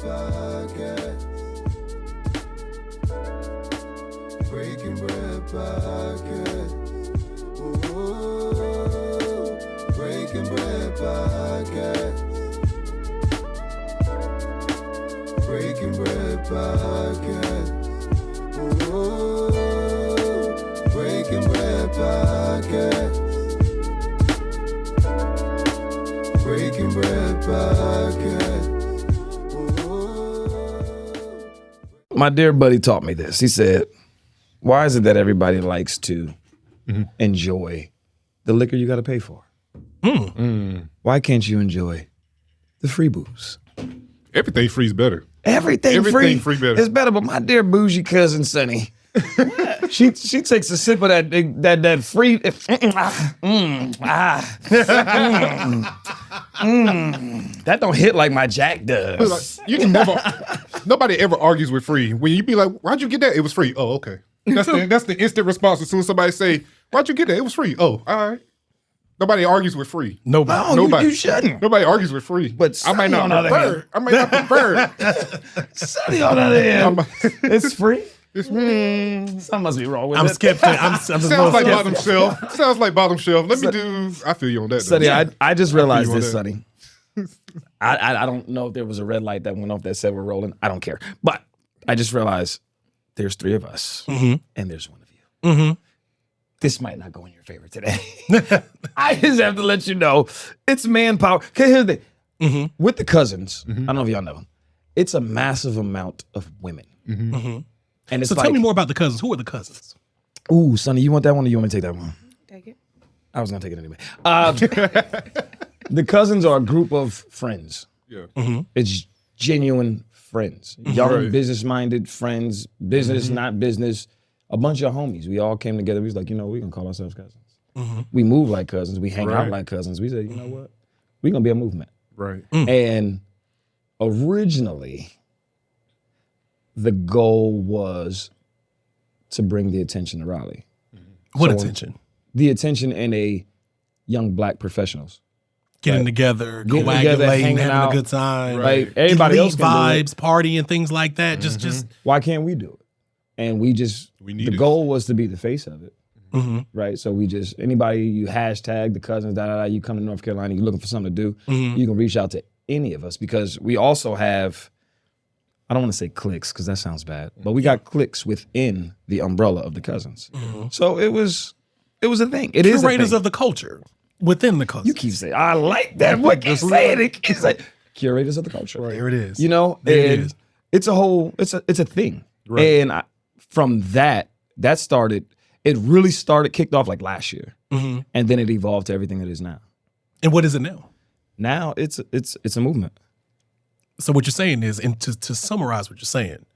Podcast. Breaking Bread Podcast. Ooh, Breaking Bread Podcast. Breaking Bread Podcast. Ooh, Breaking Bread Podcast. Breaking Bread Podcast. Ooh. My dear buddy taught me this. He said, why is it that everybody likes to enjoy the liquor you got to pay for? Why can't you enjoy the free booze? Everything free's better. Everything free better. is better, but my dear bougie cousin Sonny, she takes a sip of that free. That don't hit like my Jack does. Like, you can never. Nobody ever argues with free. When you be like, "Why'd you get that?" It was free. Oh, okay. That's the instant response as soon as somebody say, "Why'd you get that?" It was free. Oh, all right. Nobody argues with free. No, Nobody. You shouldn't. Nobody argues with free. But I might not prefer. I might not prefer. Sonny on the other hand, it's free. It's, Something must be wrong with I'm it. skeptic. I'm sounds like bottom shelf. Sounds like bottom shelf. Let me do. I feel you on that. Sonny, though. I just realized on this, that. Sonny. I don't know if there was a red light that went off that said we're rolling. I don't care. But I just realized there's three of us and there's one of you. This might not go in your favor today. I just have to let you know it's manpower. Okay, here's the thing. With the cousins, I don't know if y'all know, it's a massive amount of women. And it's So tell me more about the cousins. Who are the cousins? Ooh, Sonny, you want that one or you want me to take that one? Take it. I was gonna take it anyway. The cousins are a group of friends. Yeah. It's genuine friends, young, business-minded friends, business, not business. A bunch of homies. We all came together. We was like, you know, we can call ourselves cousins. We move like cousins. We hang out like cousins. We said, you know what? We're gonna be a movement. Right. And originally, the goal was to bring the attention to Raleigh. What So, attention? The attention in a young black professionals. Getting together, Getting coagulating, together, hanging having out. a good time. Like everybody else Elite can do it. vibes, party and things like that. Just Why can't we do it? And we need the it. goal was to be the face of it. Right? So we just, anybody, you hashtag the cousins, you come to North Carolina, you're looking for something to do, you can reach out to any of us because we also have, I don't want to say cliques because that sounds bad, but we got cliques within the umbrella of the cousins. So it was a thing. It is a curators thing. of the culture within the cousins. You keep saying, I like that. What keep saying it? It's like curators of the culture. There it is. You know, There it and is. it's a whole, it's a thing. And from that started, it really kicked off like last year. And then it evolved to everything it is now. And what is it now? Now it's a movement. So what you're saying is, and to summarize what you're saying,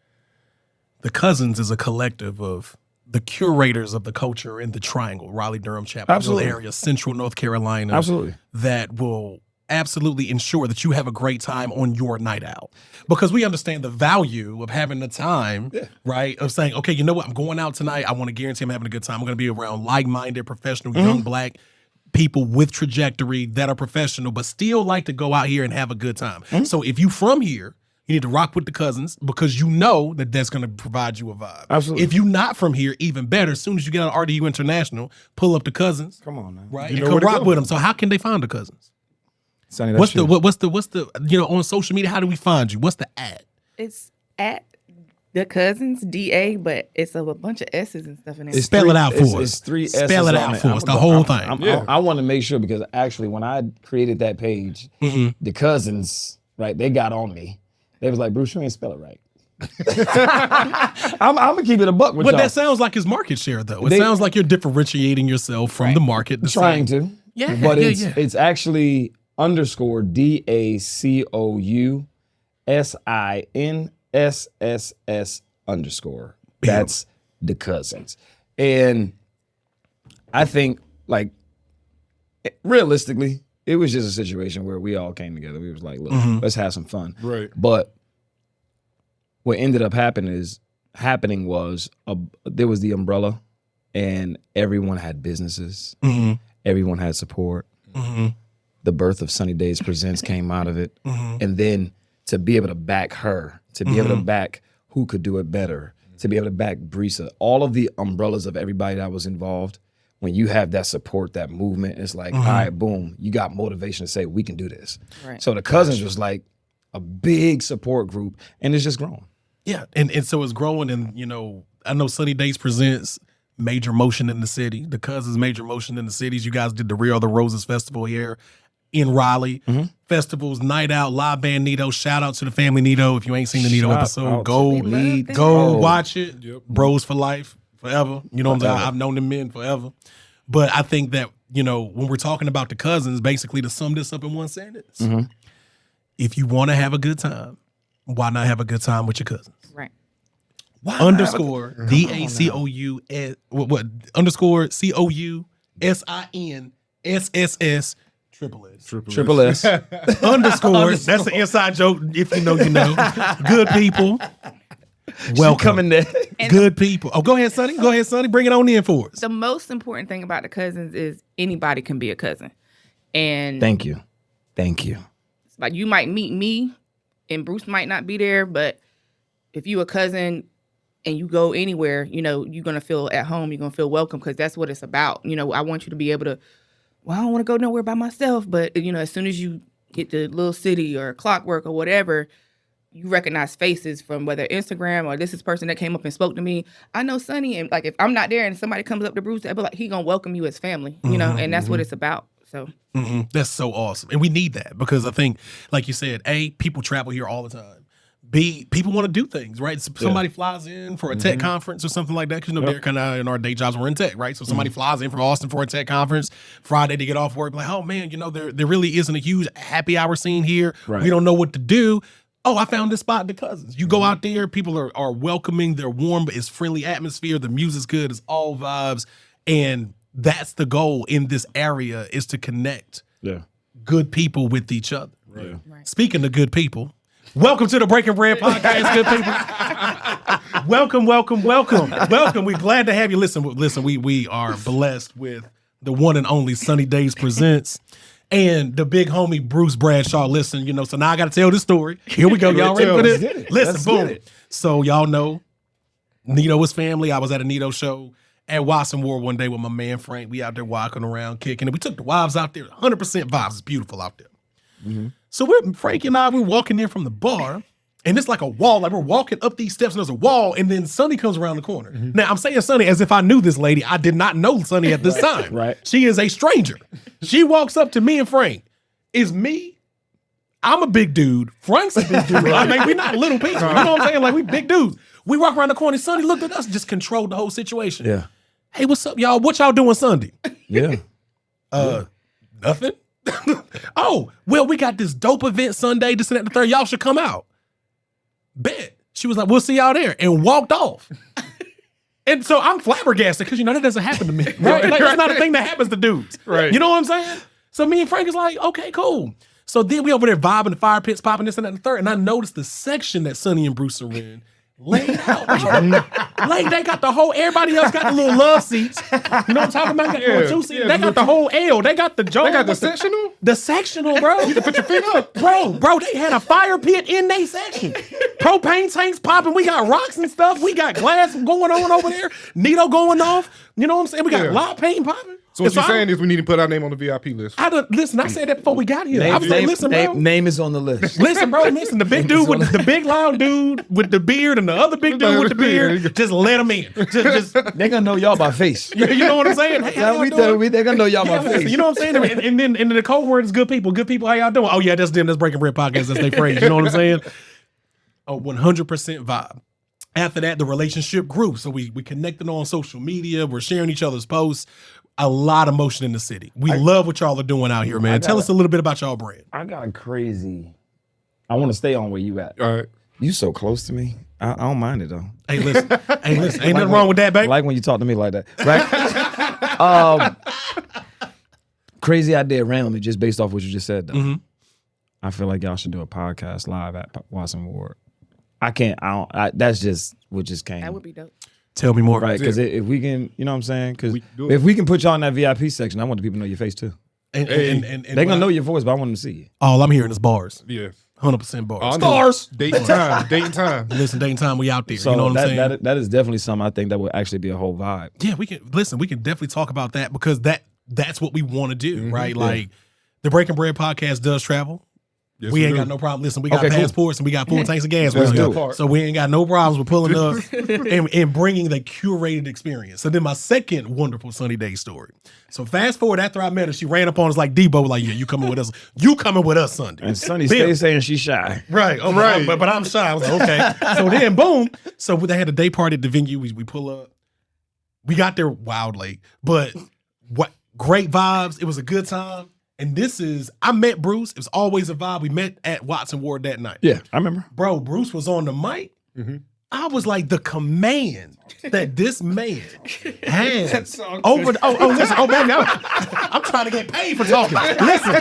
the Cousins is a collective of the curators of the culture in the Triangle, Raleigh, Durham, Chapel Hill Absolutely. area, Central North Carolina. Absolutely. That will absolutely ensure that you have a great time on your night out. Because we understand the value of having the time, right? Of saying, okay, you know what? I'm going out tonight. I want to guarantee I'm having a good time. I'm going to be around like-minded, professional, young black people with trajectory that are professional, but still like to go out here and have a good time. So if you from here, you need to rock with the Cousins because you know that that's going to provide you a vibe. Absolutely. If you're not from here, even better. As soon as you get on RDU International, pull up the Cousins. Come on, man. Right? You And know come where to rock go. with them. So how can they find the Cousins? Sonny, that's What's true. the you know, on social media, how do we find you? What's the ad? It's at the cousins DA, but it's a bunch of S's and stuff in there. Spell it out for us. It's three Spell S's it on out for us, the whole thing. I want to make sure because actually when I created that page, the cousins, right, they got on me. They was like, Bruce, you ain't spell it right. I'm gonna keep it a buck with But y'all. that sounds like his market share, though. It They- sounds like you're differentiating yourself from the market. to trying say, to. Yeah, But yeah, it's yeah. it's actually underscore DACOUSINSSS underscore. That's the cousins. And I think like realistically, it was just a situation where we all came together. We was like, look, let's have some fun. Right. But what ended up happening was there was the umbrella and everyone had businesses. Everyone had support. The birth of Sunny Days Presents came out of it. And then to be able to back her, to be able to back who could do it better, to be able to back Brisa, all of the umbrellas of everybody that was involved. When you have that support, that movement, it's like, all right, boom, you got motivation to say, we can do this. Right. So the Cousins was like a big support group, and it's just growing. Yeah, and so it's growing, and I know Sunny Days presents major motion in the city. The Cousins major motion in the cities. You guys did the Rio the Roses Festival here in Raleigh. Festivals, night out, live band Nito. Shout out to the family Nito. If you ain't seen the Nito Shout episode, out go to Nito. go Oh. watch it. Bros for life, forever. You know what I'm saying? I've known them men forever. But I think that, when we're talking about the Cousins, basically to sum this up in one sentence, if you want to have a good time, why not have a good time with your cousins? Right. Underscore DACOUS what underscore COUSINSSS triple S. Triple S. Underscore. That's the inside joke. If you know, you know. Good people. Welcome. Coming there. And Good people. Oh, go ahead, Sonny. Go ahead, Sonny. Bring it on in for us. the most important thing about the cousins is anybody can be a cousin. And Thank you. like you might meet me and Bruce might not be there, but if you a cousin and you go anywhere, you're going to feel at home. You're going to feel welcome because that's what it's about. I want you to be able to, well, I don't want to go nowhere by myself. But, as soon as you get to Little City or Clockwork or whatever, you recognize faces from whether Instagram or this is person that came up and spoke to me. I know Sonny, and like if I'm not there and somebody comes up to Bruce, I'll be like, he going to welcome you as family, and that's what it's about. So That's so awesome. And we need that because I think, like you said, A, people travel here all the time. B, people want to do things, right? Somebody flies in for a tech conference or something like that. Because, Derek and I in our day jobs, we're in tech, right? So somebody flies in from Austin for a tech conference Friday to get off work. Like, oh, man, there really isn't a huge happy hour scene here. Right. We don't know what to do. Oh, I found this spot at the Cousins. You go out there, people are welcoming, they're warm, but it's friendly atmosphere. The music's good, it's all vibes. And that's the goal in this area is to connect good people with each other. Right. Speaking of good people, welcome to the Breaking Bread Podcast, good people. Welcome. We're glad to have you. Listen, we are blessed with the one and only Sunny Days Presents and the big homie Bruce Bradshaw. Listen, so now I got to tell this story. Here we go. Y'all ready for this? Listen, Let's boom. get it. So y'all know Nito was family. I was at a Nito show at Watson Ward one day with my man Frank. We out there walking around, kicking it. We took the wives out there. 100% vibes. It's beautiful out there. So Frank and I, we're walking in from the bar, and it's like a wall. Like we're walking up these steps, and there's a wall, and then Sonny comes around the corner. Now, I'm saying Sonny as if I knew this lady. I did not know Sonny at this time. Right. She is a stranger. She walks up to me and Frank. Is me? I'm a big dude. Frank's a big dude. I mean, we're not little people. You know what I'm saying? Like, we big dudes. We walk around the corner. Sonny looked at us, just controlled the whole situation. Yeah. Hey, what's up, y'all? What y'all doing Sunday? Yeah. Nothing. Oh, well, we got this dope event Sunday, this and that, the third. Y'all should come out. Bet. She was like, we'll see y'all there, and walked off. And so I'm flabbergasted because, that doesn't happen to me. Right? Like, it's not a thing that happens to dudes. Right. You know what I'm saying? So me and Frank is like, okay, cool. So then we over there vibing, the fire pits popping, this and that, and the third. And I noticed the section that Sonny and Bruce are in laid out. Like they got the whole, everybody else got the little love seats. You know what I'm talking about? Got the little 2 seats. They got the whole L. They got the joint. They got the sectional? The sectional, bro. You can put your feet up. Bro, they had a fire pit in their section. Propane tanks popping. We got rocks and stuff. We got glass going on over there. Nito going off. You know what I'm saying? We got lot paint popping. So what you're saying is we need to put our name on the VIP list. Listen, I said that before we got here. I was like, listen, bro. Name is on the list. Listen, bro, the big dude with the big loud dude with the beard and the other big dude with the beard, just let them in. Just They're gonna know y'all by face. you know what I'm saying? Hey, how y'all doing? They're gonna know y'all by Listen, face. you know what I'm saying? And then the code word is good people. Good people, how y'all doing? Oh yeah, that's them. That's Breaking Bread Podcast. That's their phrase. You know what I'm saying? Oh, 100% vibe. After that, the relationship grew. So we connected on social media. We're sharing each other's posts. A lot of motion in the city. We love what y'all are doing out here, man. Tell us a little bit about y'all brand. I got a crazy. I want to stay on where you at. All right. You so close to me. I don't mind it though. Hey, listen. Ain't nothing wrong with that, babe. I like when you talk to me like that, right? Crazy idea randomly, just based off what you just said, though. I feel like y'all should do a podcast live at Watson Ward. I can't. That's just what just came. that would be dope. Tell me more. Right, because if we can, you know what I'm saying? Because We can do it. if we can put y'all in that VIP section, I want the people to know your face too. And, Hey, and They're gonna know your voice, but I want them to see you. all I'm hearing is bars. Yeah. 100% bars. Stars. Date and time. Date and time. Listen, day and time, we out there. So you know what I'm saying? that is definitely something I think that would actually be a whole vibe. Yeah, we can definitely talk about that because that's what we want to do, right? Like the Breaking Bread podcast does travel. Yes, we ain't do. got no problem. Listen, we got Okay, cool. passports and we got full tanks of gas. Let's around do here. it. So we ain't got no problems with pulling up and bringing the curated experience. So then my second wonderful sunny day story. So fast forward after I met her, she ran up on us like Debo, like, yeah, you coming with us. You coming with us Sunday. And Sonny Bill. stays saying she's shy. Right. Oh, Right. But I'm shy. I was like, okay. So then, boom. So they had a day party at the venue. We pull up. We got there wild late, but what great vibes. It was a good time. And I met Bruce. It was always a vibe. We met at Watson Ward that night. Yeah, I remember. Bro, Bruce was on the mic. Mhm. I was like, the command that this man has over. Listen. Oh, baby, I'm trying to get paid for talking. Listen,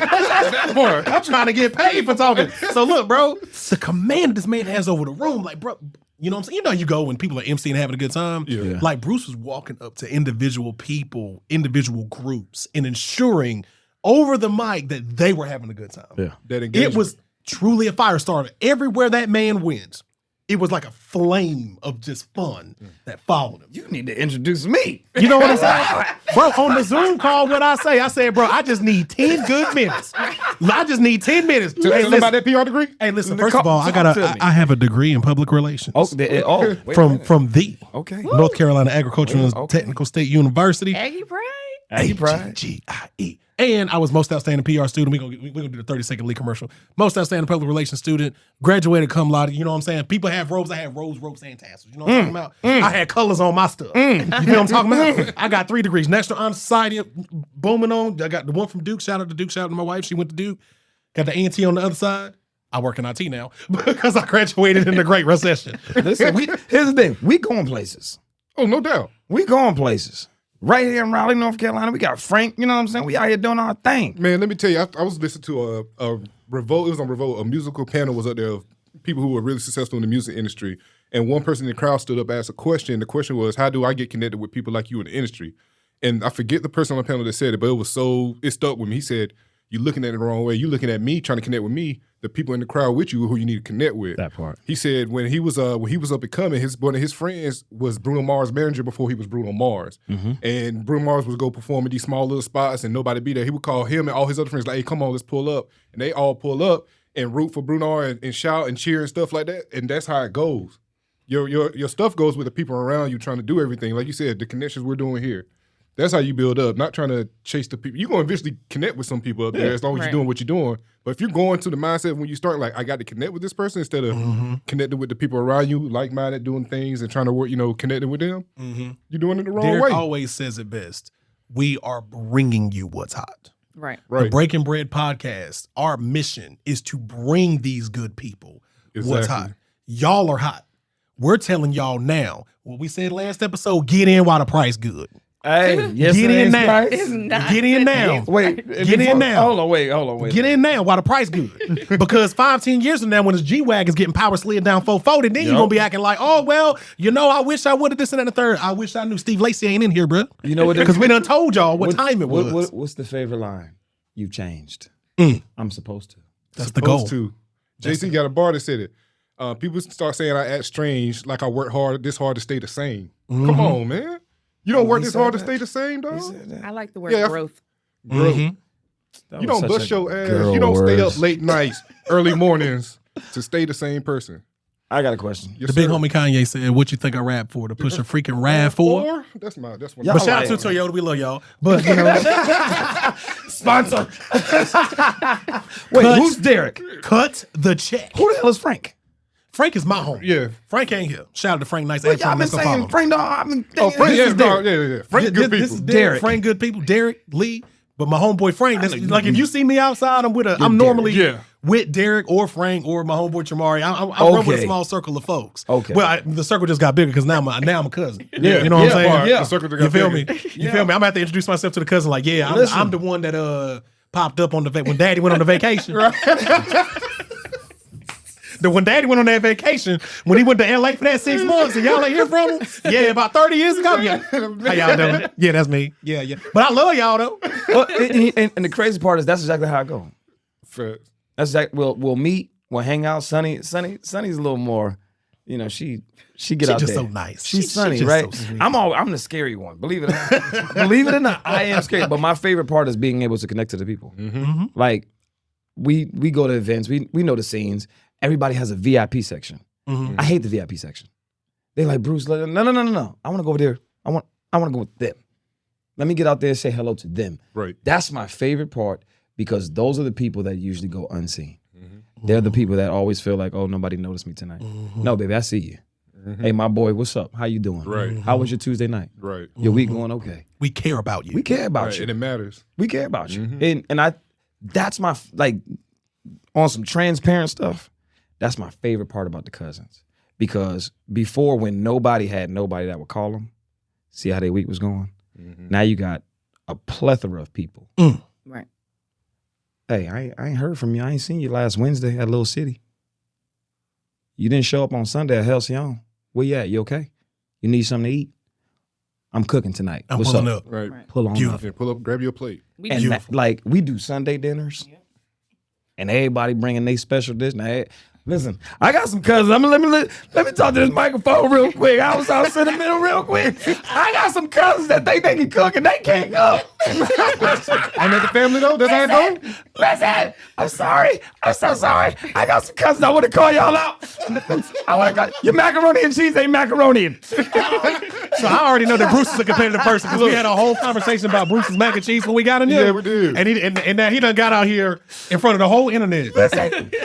I'm trying to get paid for talking. So look, bro, the command this man has over the room, like, bro, you know what I'm saying? You know, you go when people are emceeing and having a good time. Yeah. Like Bruce was walking up to individual people, individual groups, and ensuring over the mic that they were having a good time. Yeah. That engagement. It was truly a fire starter. Everywhere that man went, it was like a flame of just fun that followed him. You need to introduce me. You know what I'm saying? Bro, on the Zoom call, what I said, bro, I just need 10 good minutes. I just need 10 minutes. Tell Hey, them listen, about that PR degree? hey, listen, first of all, I have a degree in public relations Wait a from the okay. North Carolina Agricultural and Okay. Technical State University. Aggie Pride. Aggie Pride. AGGIE. And I was most outstanding PR student. We're gonna do the 30-second lead commercial. Most outstanding public relations student. Graduated cum laude. You know what I'm saying? People have robes. I had robes, ropes, and tassels. You know what I'm talking about? I had colors on my stuff. You feel what I'm talking about? I got 3 degrees. National Honor Society, booming on. I got the one from Duke. Shout out to Duke. Shout out to my wife. She went to Duke. Got the A&T on the other side. I work in IT now because I graduated in the Great Recession. Listen, here's the thing. We going places. Oh, no doubt. We going places. Right here in Raleigh, North Carolina, we got Frank. You know what I'm saying? We out here doing our thing. Man, let me tell you, I was listening to a Revolt. It was on Revolt. A musical panel was up there of people who were really successful in the music industry. And one person in the crowd stood up and asked a question. The question was, how do I get connected with people like you in the industry? And I forget the person on the panel that said it, but it stuck with me. He said, you're looking at it the wrong way. You're looking at me trying to connect with me. The people in the crowd with you who you need to connect with. That part. He said when he was up and coming, one of his friends was Bruno Mars' manager before he was Bruno Mars. And Bruno Mars would go perform at these small little spots and nobody be there. He would call him and all his other friends like, hey, come on, let's pull up. And they all pull up and root for Bruno and shout and cheer and stuff like that. And that's how it goes. Your stuff goes with the people around you trying to do everything. Like you said, the connections we're doing here. That's how you build up, not trying to chase the people. You're going to eventually connect with some people up there as long as you're doing what you're doing. But if you're going to the mindset when you start, like, I got to connect with this person instead of connecting with the people around you, like-minded, doing things and trying to work, connecting with them, you're doing it the wrong Derek way. always says it best. We are bringing you what's hot. Right. The Right. Breaking Bread podcast, our mission is to bring these good people what's Exactly. hot. Y'all are hot. We're telling y'all now, what we said last episode, get in while the price good. Hey, yes, Get in now. It's not. Get in now. Wait, Get in now. Hold on, wait. Get in now while the price good. Because 5-10 years from now, when this G-Wagon's getting power slid down 440, then you're going to be acting like, oh, well, I wish I would have this and that and the third. I wish I knew Steve Lacy ain't in here, bro. You know what? Because we done told y'all what time it was. What's the favorite line? You changed. I'm supposed to. That's the goal. Supposed to. JC got a bar that said it. People start saying I act strange, like I work this hard to stay the same. Come on, man. You don't work this hard to stay the same, dog. I like the word Yeah, growth. Growth. Mm-hmm. You don't bust your ass. You don't stay up late nights, early mornings to stay the same person. I got a question. Yes, The big sir. homie Kanye said, what you think I rap for? To push a freaking rap for? That's one. Y'all But shout out right. to Toyota, we love y'all. But, Sponsor. Wait, who's Derek? cut the check. Who the hell is Frank? Frank is my homie. Yeah. Frank ain't here. Shout out to Frank Nice. Wait, y'all been saying Frank, dog. I've been thinking Frank, this yeah, is dog, Derek. yeah. Frank, good This people. is Derek. Derek. Frank, good people. Derek, Lee. But my homeboy Frank, that's, know you like if you see me outside, I'm Derek. normally Yeah. with Derek or Frank or my homeboy Chamari. I run with a Okay. small circle of folks. Okay. Well, the circle just got bigger because now I'm a cousin. Yeah. You know what I'm saying? Part. Yeah. The circle that You got feel bigger. me? You feel me? I'm gonna have to introduce myself to the cousin. Like, yeah, Listen. I'm the one that popped up on when Daddy went on the vacation. When Daddy went on that vacation, when he went to LA for that 6 months, and y'all ain't hear from him? Yeah, about 30 years ago. Yeah. How y'all doing? Yeah, that's me. Yeah, yeah. But I love y'all though. Well, and the crazy part is that's exactly how I go. Facts. That's exactly. We'll meet. We'll hang out. Sunny's a little more. You know, she get out just there. so nice. She's Sunny, just right? so sweet. I'm the scary one. Believe it or not. Believe it or not, I am scary. But my favorite part is being able to connect to the people. Mm-hmm. Like we go to events. We know the scenes. Everybody has a VIP section. Mm-hmm. I hate the VIP section. They're like, Bruce, no. I want to go over there. I want to go with them. Let me get out there and say hello to them. Right. That's my favorite part because those are the people that usually go unseen. They're the people that always feel like, oh, nobody noticed me tonight. No, baby, I see you. Hey, my boy, what's up? How you doing? Right. How was your Tuesday night? Right. Your week going okay? We care about you. We care about Right. you. And it matters. We care about you. And that's my, like, on some transparent stuff, that's my favorite part about the cousins. Because before, when nobody had nobody that would call them, see how their week was going, now you got a plethora of people. Right. Hey, I ain't heard from you. I ain't seen you last Wednesday at Little City. You didn't show up on Sunday at Halcyon. Where you at? You okay? You need something to eat? I'm cooking tonight. I'm What's pulling up? up. Right. Pull on Beautiful. up. Yeah, pull up, grab your plate. We And do. like we do Sunday dinners, and everybody bringing their special dish. Now, listen, I got some cousins. Let me talk to this microphone real quick. I was out in the middle real quick. I got some cousins that think they can cook and they can't cook. Ain't that the family though? That's how it goes? Listen, I'm sorry. I'm so sorry. I got some cousins I want to call y'all out. I want to call your macaroni and cheese ain't macaroni. So I already know that Bruce is a competitive person because we had a whole conversation about Bruce's mac and cheese when we got in there. Yeah, we did. And now he done got out here in front of the whole internet.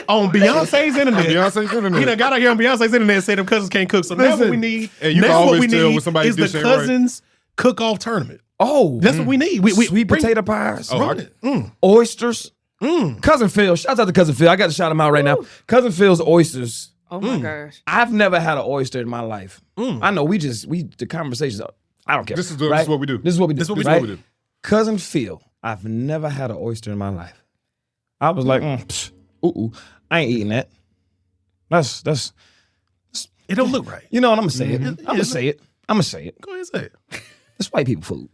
On Beyonce's internet. Beyonce's internet. He done got out here on Beyonce's internet and said them cousins can't cook. So now what we need, And you now can what always we tell need when somebody is the dish ain't right. cousins cook-off tournament. Oh, That's what we need. We sweet bring- potato pies. Oh, Run it. Oysters. Cousin Phil. Shout out to Cousin Phil. I got to shout him out right now. Cousin Phil's oysters. Oh my gosh. I've never had an oyster in my life. I know the conversations. I don't care. This is right? what we do. This is what we do. This is what we right? do. Cousin Phil. I've never had an oyster in my life. I was like, I ain't eating that. That's. It don't look right. You know what? I'm gonna say it. I'm gonna say it. I'm gonna say it. Go ahead and say it. It's white people food.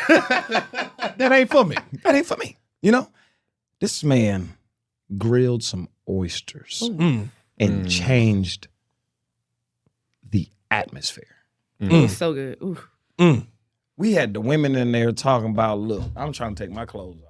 That ain't for me. That ain't for me. You know, this man grilled some oysters and changed the atmosphere. It was so good. Ooh. We had the women in there talking about, look, I'm trying to take my clothes off.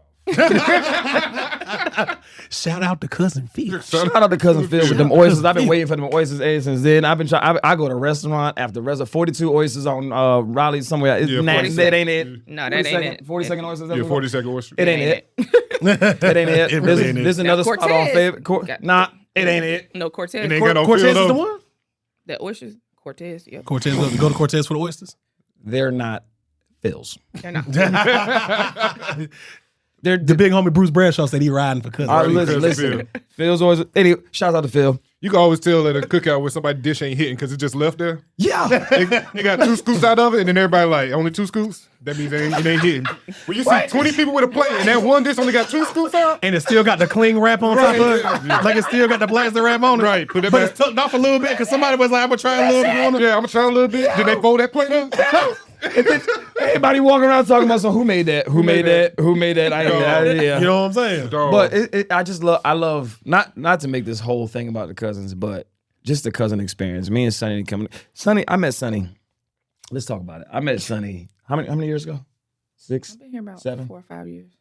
Shout out to Cousin Phil. Shout out to Cousin Phil with them oysters. I've been waiting for them oysters ever since then. I've been trying. I go to restaurant after restaurant. 42 oysters on Raleigh somewhere. Yeah, That ain't it. No, that ain't it. 40-second oysters. Yeah, 40-second oyster. It ain't it. It ain't it. It really ain't it. There's another spot on Cortez. favorite. Nah, it ain't it. No, Cortez. And they got no Cortez feel is the though. one? The oysters. Cortez. Yeah. Cortez, go to Cortez for the oysters? They're not Phil's. They're not. They're The big homie Bruce Bradshaw said he riding for Cousin. all right, Phil. listen. Phil's always. Anyway, shout out to Phil. You can always tell at a cookout when somebody's dish ain't hitting because it just left there. Yeah. They got 2 scoops out of it, and then everybody like, only 2 scoops? That means it ain't hitting. When you see 20 people with a plate, and that one dish only got 2 scoops out? And it still got the cling wrap on top of it. Like it still got the plastic wrap on it. Right, put that But back. it's tucked off a little bit because somebody was like, I'm going to try a little bit on it. Yeah, I'm gonna try a little bit. Did they fold that plate up? Everybody walking around talking about who made that? Who made that? Who made that? Yeah. You know what I'm saying? Dog. But I love not to make this whole thing about the cousins, but just the cousin experience. Me and Sonny coming. I met Sonny. Let's talk about it. I met Sonny. How many years ago? 6, I've been here about 7. 4 or 5 years.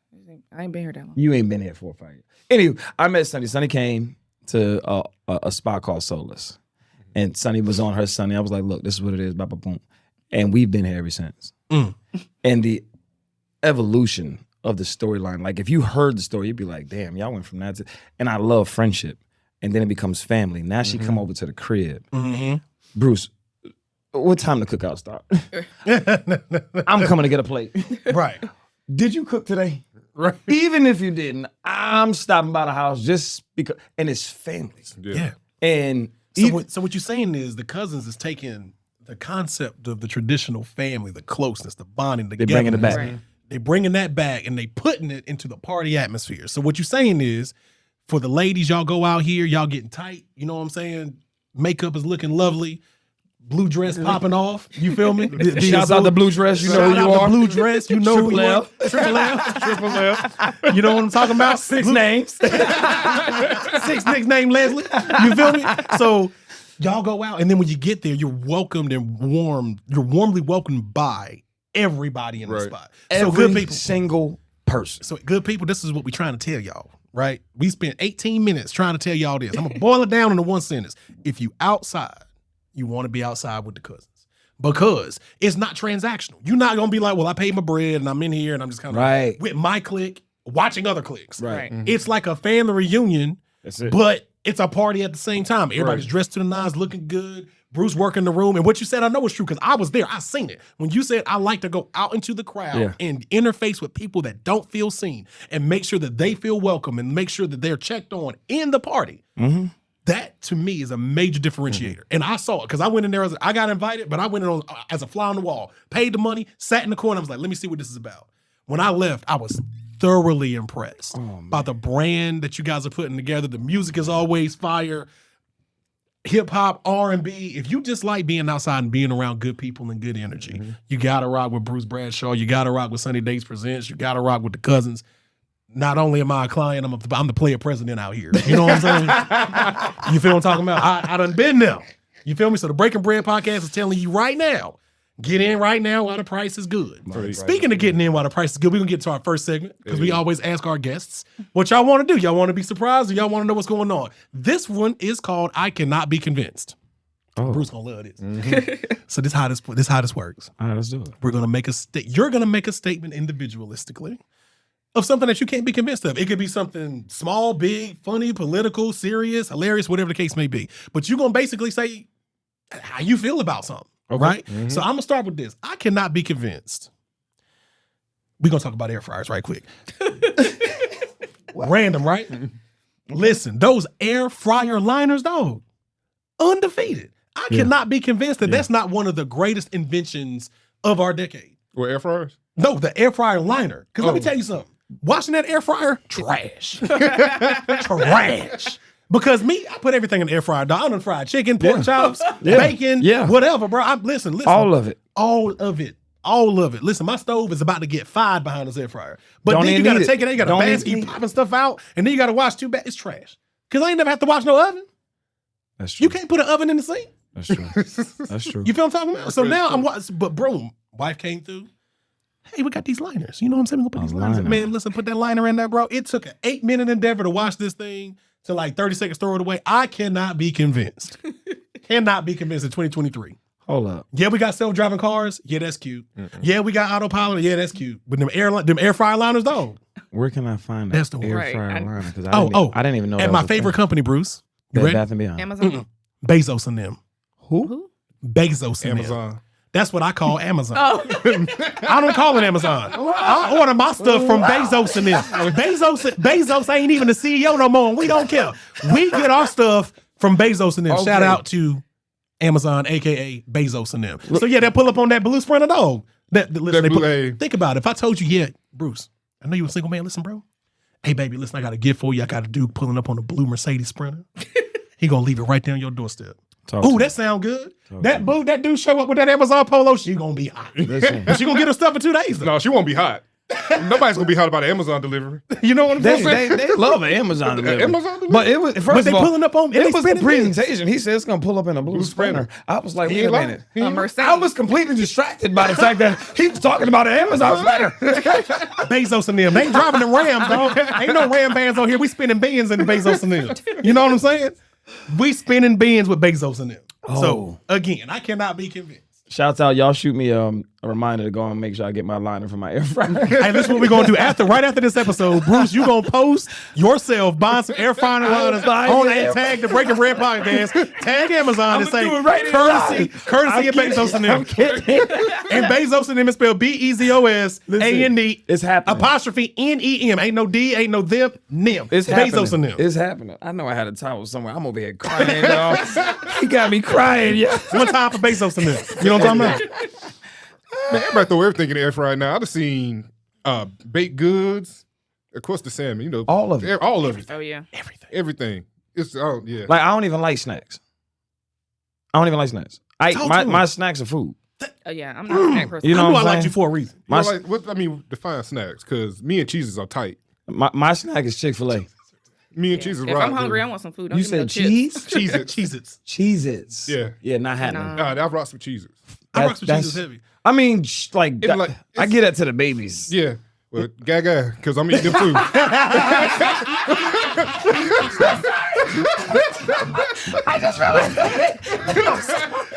I ain't been here that long. You ain't been here 4 or 5 years. Anyway, I met Sonny. Sonny came to a spot called Solace, and Sonny was on her Sonny. I was like, look, this is what it is. Bop, bop, boom. And we've been here ever since. And the evolution of the storyline, like if you heard the story, you'd be like, damn, y'all went from that to. And I love friendship. And then it becomes family. Now she come over to the crib. Bruce, what time the cookout start? I'm coming to get a plate. Right. Did you cook today? Right. Even if you didn't, I'm stopping by the house just because. And it's family. Yeah. And So what you're saying is the cousins is taking the concept of the traditional family, the closeness, the bonding, the they're bringing it back. Right. They bringing that back and they putting it into the party atmosphere. So what you're saying is For the ladies, y'all go out here, y'all getting tight. You know what I'm saying? Makeup is looking lovely. Blue dress popping off. You feel me? Shouts out the blue dress. You know who Shout you out are. the blue dress. You know who Triple you are. L. Triple L. Triple L. You know what I'm talking about? Six names. 6 nickname Leslie. You feel me? So y'all go out, and then when you get there, you're welcomed and warmed. You're warmly welcomed by everybody in the spot. So good people. Single person. So good people, this is what we're trying to tell y'all, right? We spent 18 minutes trying to tell y'all this. I'm gonna boil it down into one sentence. If you outside, you want to be outside with the cousins. Because it's not transactional. You're not gonna be like, well, I paid my bread and I'm in here and I'm just kind of with my clique watching other cliques. Right. It's like a family reunion, That's it. but it's a party at the same time. Everybody's dressed to the nines, looking good. Bruce working the room. And what you said, I know is true because I was there. I seen it. When you said I like to go out into the crowd and interface with people that don't feel seen and make sure that they feel welcome and make sure that they're checked on in the party. That to me is a major differentiator. And I saw it because I went in there, I got invited, but I went in on, as a fly on the wall, paid the money, sat in the corner. I was like, let me see what this is about. When I left, I was thoroughly impressed by the brand that you guys are putting together. The music is always fire. Hip hop, R&B. If you just like being outside and being around good people and good energy, you gotta rock with Bruce Bradshaw. You gotta rock with Sunny Days Presents. You gotta rock with the cousins. Not only am I a client, I'm the player president out here. You know what I'm saying? You feel what I'm talking about? I done been there. You feel me? So the Breaking Bread podcast is telling you right now, get in right now while the price is good. Speaking of getting in while the price is good, we're going to get to our first segment because we always ask our guests what y'all want to do. Y'all want to be surprised or y'all want to know what's going on? This one is called I Cannot Be Convinced. Bruce going to love this. So this how this works. All right, let's do it. We're going to make you're going to make a statement individualistically of something that you can't be convinced of. It could be something small, big, funny, political, serious, hilarious, whatever the case may be. But you're going to basically say how you feel about something, right? So I'm going to start with this. I cannot be convinced. We're going to talk about air fryers right quick. Random, right? Listen, those air fryer liners, dog, undefeated. I cannot be convinced that that's not one of the greatest inventions of our decade. What, air fryers? No, the air fryer liner. Because let me tell you something. Washing that air fryer, trash. Trash. Because I put everything in the air fryer. I done fried chicken, pork chops, bacon, whatever, bro. Listen. All of it. All of it. Listen, my stove is about to get fired behind this air fryer. But then you got to take it, you got to basket, you popping stuff out, and then you got to wash it's trash. Because I ain't never have to wash no oven. That's true. You can't put an oven in the sink. That's true. That's true. You feel what I'm talking about? So now but bro, wife came through. Hey, we got these liners. You know what I'm saying? We're gonna put these liners in. Man, listen, put that liner in there, bro. It took an 8-minute endeavor to wash this thing to like 30 seconds, throw it away. I cannot be convinced. Cannot be convinced in 2023. Hold up. Yeah, we got self-driving cars. Yeah, that's cute. Yeah, we got autopilot. Yeah, that's cute. But them air fryer liners, though. Where can I find that That's the one. air fryer liner? Because I didn't even know. At my favorite company, Bruce. Bed Bath & Beyond. Amazon. Bezos and them. Who? Bezos and them. Amazon. That's what I call Amazon. I don't call it Amazon. I order my stuff from Bezos and them. Bezos ain't even the CEO no more, and we don't care. We get our stuff from Bezos and them. Okay. Shout out to Amazon, a.k.a. Bezos and them. So yeah, they'll pull up on that blue Sprinter dog. Think about it. If I told you, Bruce, I know you a single man. Listen, bro. Hey, baby, listen, I got a gift for you. I got a dude pulling up on a blue Mercedes Sprinter. He gonna leave it right there on your doorstep. Ooh, that sound good. That dude show up with that Amazon polo, she gonna be hot. But she gonna get her stuff in 2 days. Though. No, she won't be hot. Nobody's gonna be hot about an Amazon delivery. You know what I'm saying? They love an Amazon delivery. Amazon delivery? But it was first But they of all, pulling up on it was the spending millions. presentation. He said it's gonna pull up in a blue Sprinter. I was like, wait a minute. A Mercedes. I was completely distracted by the fact that he was talking about an Amazon Sprinter. Bezos and them. They ain't driving the Rams, dog. Ain't no Ram bands on here. We spinning beans in the Bezos and them. You know what I'm saying? We spinning beans with Bezos and them. So again, I cannot be convinced. Shouts out, y'all shoot me a reminder to go and make sure I get my liner for my air fryer. Hey, this is what we're gonna do right after this episode. Bruce, you gonna post yourself buying some air fryer liners on and tag the Breaking Bread podcast, tag Amazon and say courtesy of Bezos and them. I'm kidding. And Bezos and them is spelled Bezos A-N-D. It's happening. Apostrophe N-E-M. Ain't no D, ain't no them, nem. It's Bezos and them. It's happening. I know I had a towel somewhere. I'm over here crying, y'all. He got me crying, yeah. One time for Bezos and them. You know what I'm talking about? Man, everybody throw everything in the air fryer now. I've seen baked goods, Of course, the salmon. You know, All of it. all of it, Oh yeah. everything. It's yeah. Like I don't even like snacks. Talk to My him. snacks are food. Oh yeah. I'm not a snack person. You know I knew what I I'm liked you saying? for a reason. My, Like what? I mean, define snacks because me and cheeses are tight. my snack is Chick-fil-A. Me and cheeses If rock. I'm hungry, I want some food. Don't You give me no said chips. cheese? Cheez-Its. Cheez-Its. Yeah. Yeah, not happening. Nah. I rock some cheeses. I rock some That's- cheese is heavy. I mean, like, It's like- I get that to the babies. Yeah. Well, gaga, because I'm eating them food.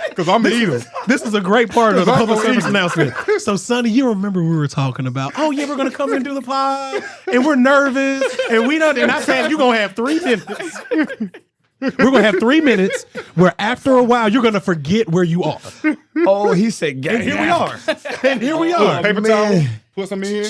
Because I'm eating them. This is a great part of the I'm public gonna service eat it. announcement. So, Sonny, you remember we were talking about, oh, yeah, we're going to come in and do the pod, and we're nervous, and we don't, and I said, you're going to have 3 minutes. We're going to have 3 minutes where after a while, you're going to forget where you are. Oh, he said, And here we are. And here we Look, are. paper man. towel, put some in,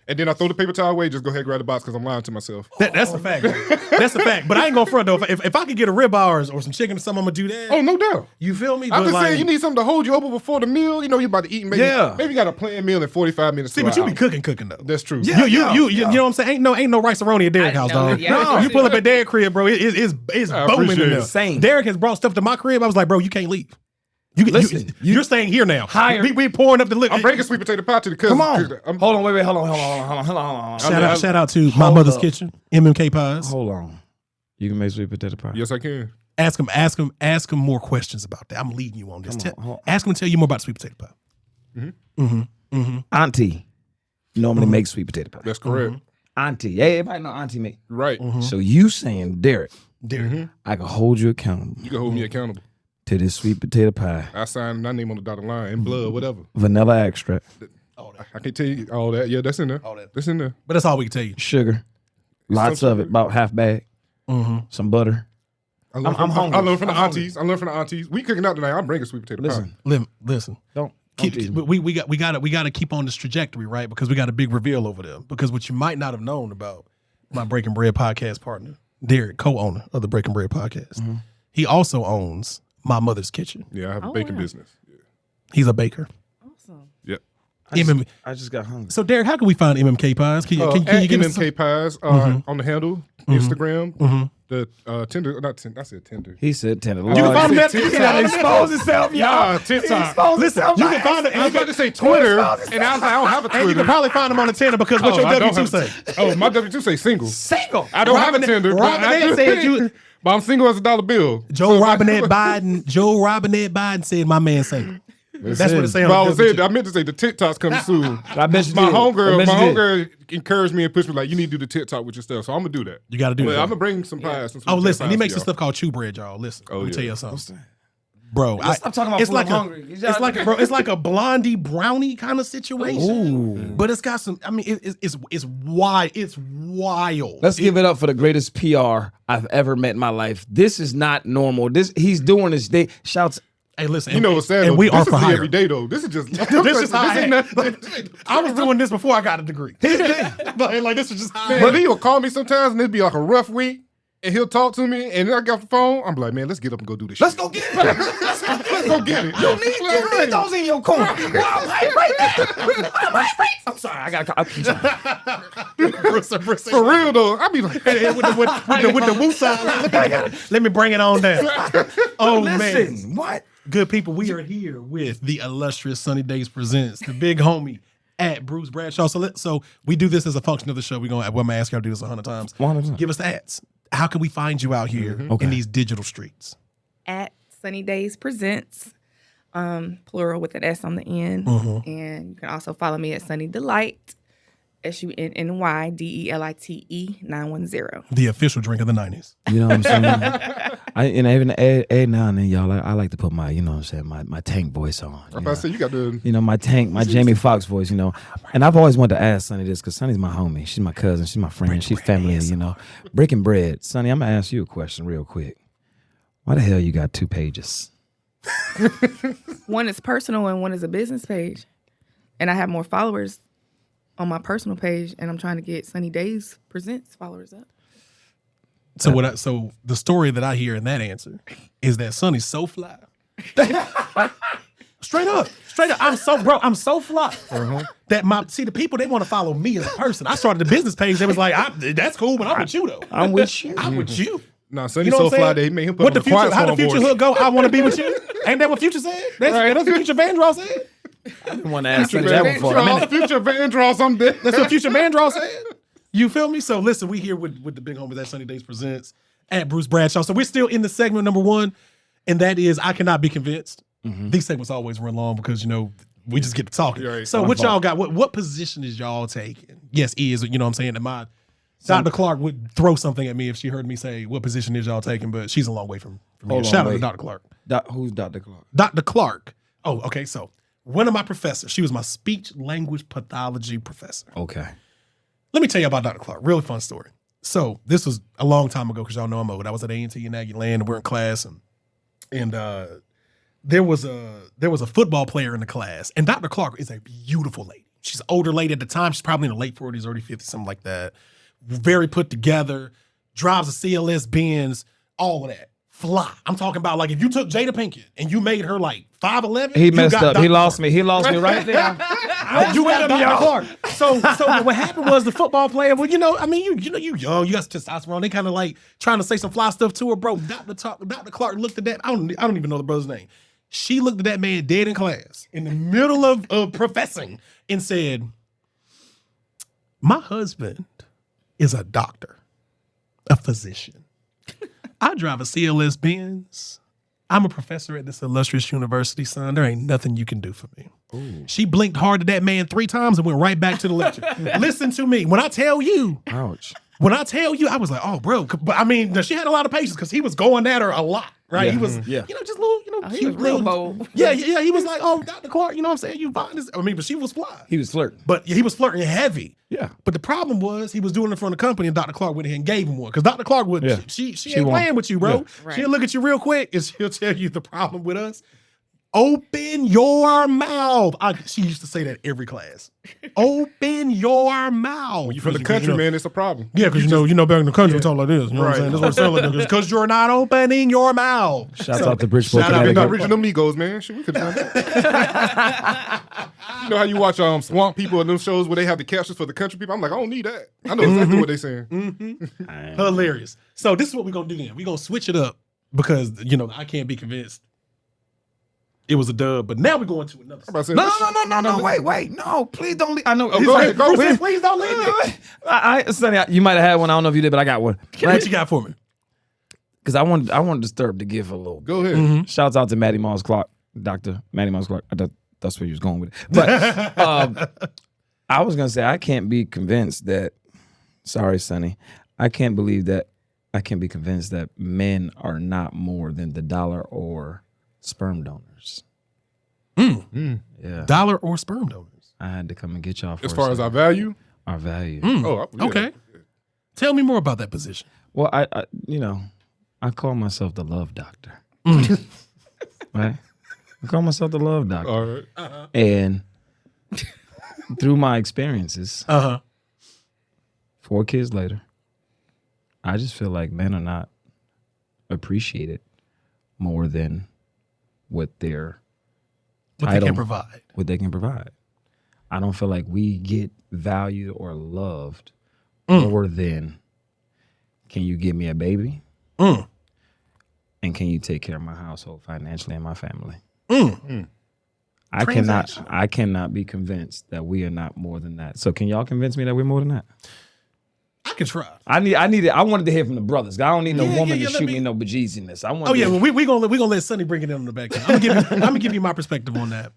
and then I throw the paper towel away, just go ahead and grab the box because I'm lying to myself. That's a fact. That's a fact. But I ain't going to front, though. If I could get a rib or some chicken or something, I'm going to do that. Oh, no doubt. You feel me? I'm But just like, saying, you need something to hold you over before the meal. You know, you're about to eat. Maybe, Yeah. maybe you got a planned meal in 45 minutes. see, to but an you be hour. cooking, though. That's true. Yeah. You know what I'm saying? Ain't no rice-a-roni at Derek I house, know, dog. yeah, No, You pull up at Derek crib, bro. It's I booming appreciate in there. it. Same. Derek has brought stuff to my crib. I was like, bro, you can't leave. Listen, You're staying here now. Higher. We pouring up the liquor. I'm breaking sweet potato pie to the cousin. Come on. I'm, Hold on, wait, hold on. Shout out to my Hold mother's up. kitchen, MMK Pies. Hold on. You can make sweet potato pie. Yes, I can. Ask him more questions about that. I'm leading you on this. hold on. Ask him to tell you more about sweet potato pie. Auntie normally makes sweet potato pie. That's correct. Auntie. Yeah, everybody know Auntie make. Right. So you saying, Derek, Derek. I can hold you accountable You can hold me accountable. to this sweet potato pie, I sign my name on the dotted line in blood, whatever. vanilla extract, I can tell you all that. Yeah, that's in there. All that. That's in there. But that's all we can tell you. sugar, lots of it, about half bag, some butter. I learned I'm from, hungry. I learned from the I'm hungry. aunties. I learned from the aunties. We cooking out tonight. I'm bringing sweet potato pie. Listen, Listen. don't tease me. We got to keep on this trajectory, right? Because we got a big reveal over there. Because what you might not have known about my Breaking Bread podcast partner, Derek, co-owner of the Breaking Bread podcast, he also owns my mother's kitchen. Yeah, I have a Oh, baking wow. business. Yeah. He's a baker. Awesome. Yep. I just got hungry. So Derek, how can we find MMK Pies? Can you give us some? MMK Pies on the handle, Instagram, the Tinder, not Tinder, I said Tinder. He said tender. You can find him at TikTok. he gotta expose himself, y'all. Nah, TikTok. Listen, you can find him. I was about to say Twitter, and I was like, I don't have a Twitter. And you can probably find him on the Tinder because what your I don't W2 have say. Oh, my W2 say single. Single. I don't have a Tinder. but I Robinette do- said you. But I'm single as a dollar bill. Joe Robinette Biden said my man single. That's what it say on But I the was W2. saying, I meant to say the TikTok's coming soon. I bet you My did. I homegirl bet you did. encouraged me and pushed me like, you need to do the TikTok with your stuff. So I'm gonna do that. You got to do But that. I'm gonna bring some pies. Some Oh, sweet listen, he pies makes for some stuff called chew bread, y'all. Listen, let me yeah. tell you something. Bro, Stop talking about it's food, like I'm a, hungry. it's like a blondie brownie kind of situation. But it's got some. I mean, it's wild. It's wild. Let's give it up for the greatest PR I've ever met in my life. This is not normal. He's doing this day. Shouts. Hey, listen. You know what's sad? And though? we This are is for the hire. every day though. This is just This is how ain't nothing. I was doing this before I got a degree. like this is just how. Man, he'll call me sometimes and it'd be like a rough week. And he'll talk to me, and then I get off the phone. I'm like, man, let's get up and go do this. Let's shit. go get it. Let's go get it. You need those in your corner. I'm sorry. I got. For real though, I be like, with the woo side. Let me bring it on down. Oh man. Listen, what? Good people, we are here with the illustrious Sunny Days Presents, the big homie at Bruce Bradshaw. So we do this as a function of the show. I'm gonna ask y'all to do this 100 times. 100%. Give us the ads. How can we find you out here Okay. in these digital streets? At Sunny Days Presents, plural with an S on the end. And you can also follow me at Sunny Delight, SUNNYDELITE 910. The official drink of the 90s. You know what I'm saying? And even every now and then, y'all, I like to put my, you know what I'm saying, my tank voice on. I'm about to say, you got the. You know, my Jamie Foxx voice, you know. And I've always wanted to ask Sonny this because Sonny's my homie. She's my cousin. She's my friend. She's family, you know. Breaking bread. Sonny, I'm going to ask you a question real quick. Why the hell you got 2 pages? One is personal and one is a business page. And I have more followers on my personal page, and I'm trying to get Sunny Days Presents followers up. So the story that I hear in that answer is that Sunny's so fly. Straight up. I'm so flopped that the people, they want to follow me as a person. I started the business page. They was like, that's cool, but I'm with you though. I'm with you. I'm with you. Nah, Sonny You know so what I'm fly saying? that he made him put What on the the future? quiet How the storm future board. hook go? I want to be with you. Ain't that what Future said? That's what Future Vandross said. I didn't want to ask Future that one for a Vandross, minute. Future Vandross, I'm dead. That's what Future Vandross said. You feel me? So listen, we here with the big homies at Sunny Days Presents at Bruce Bradshaw. So we're still in the segment number 1, and that is I cannot be convinced. These segments always run long because we just get to talking. Right. So what y'all got? What position is y'all taking? Yes, is you know what I'm saying? And Dr. Clark would throw something at me if she heard me say what position is y'all taking, but she's a long way from me. Hold on, Shout out to wait. Dr. Clark. Who's Dr. Clark? Dr. Clark. Oh, okay. So one of my professors, she was my speech language pathology professor. Okay. Let me tell you about Dr. Clark. Really fun story. So this was a long time ago because y'all know I'm old. I was at A&T in Aggie Land and we're in class and there was a football player in the class, and Dr. Clark is a beautiful lady. She's an older lady at the time. She's probably in her late 40s, early 50s, something like that. Very put together, drives a CLS Benz, all of that. Fly. I'm talking about like if you took Jada Pinkett and you made her like 5'11", He messed up. Dr. He lost Clark. me. He lost me right there. You went to Dr. Clark. So what happened was the football player, well, you young, you got testosterone. They kind of like trying to say some fly stuff to her, bro. Dr. Clark looked at that. I don't even know the brother's name. She looked at that man dead in class in the middle of professing and said, my husband is a doctor, a physician. I drive a CLS Benz. I'm a professor at this illustrious university, son. There ain't nothing you can do for me. Ooh. She blinked hard at that man 3 times and went right back to the lecture. Listen to me. When I tell you, Ouch. I was like, oh, bro. But I mean, she had a lot of patience because he was going at her a lot, right? Yeah. He was, Yeah. just little, he cute was real little- bold. Yeah. He was like, oh, Dr. Clark, you know what I'm saying? You fine. But she was fly. He was flirting. But he was flirting heavy. Yeah. But the problem was he was doing it in front of the company, and Dr. Clark went ahead and gave him one. Because Dr. Clark would, Yeah. she ain't won't. playing with you, bro. Yeah. Right. She'll look at you real quick, and she'll tell you the problem with us. Open your mouth. She used to say that every class. Open your mouth. You from the country, man, it's a problem. Yeah, because you know, back in the country, we talk like this. You know what I'm Right. saying? That's what it sounds like. Because you're not opening your mouth. Shouts out to Bridgeport, Shout out to Connecticut. original Migos, man. Shit, we could have done that. You know how you watch Swamp People and them shows where they have the captions for the country people? I'm like, I don't need that. I know exactly what they're saying. Hilarious. So this is what we're going to do then. We're going to switch it up because, I can't be convinced it was a dub. But now we're going to another. I'm about to say, No, wait. No, please don't leave. I know. Oh, go ahead, go ahead. Please don't leave me. Sonny, you might have had one. I don't know if you did, but I got one. What you got for me? Because I wanted Disturb to give a little. Go ahead. Shouts out to Maddie Moss Clark, Dr. Maddie Moss Clark. That's where you was going with it. But I was going to say, I can't be convinced that, sorry, Sonny, I can't be convinced that men are not more than the dollar or sperm donors. Yeah. Dollar or sperm donors? I had to come and get y'all for As a far as second. our value, Our value. yeah. Okay. Tell me more about that position. Well, I call myself the love doctor. Right? I call myself the love doctor. All right. And through my experiences, 4 kids later, I just feel like men are not appreciated more than what their What title, they can provide. what they can provide. I don't feel like we get valued or loved more than, can you give me a baby? And can you take care of my household financially and my family? I cannot be convinced that we are not more than that. So can y'all convince me that we're more than that? I can try. I wanted to hear from the brothers. I don't need no woman to let shoot me- me no bejeeziness. Well, we gonna let Sonny bring it in on the back end. I'm gonna give you my perspective on that.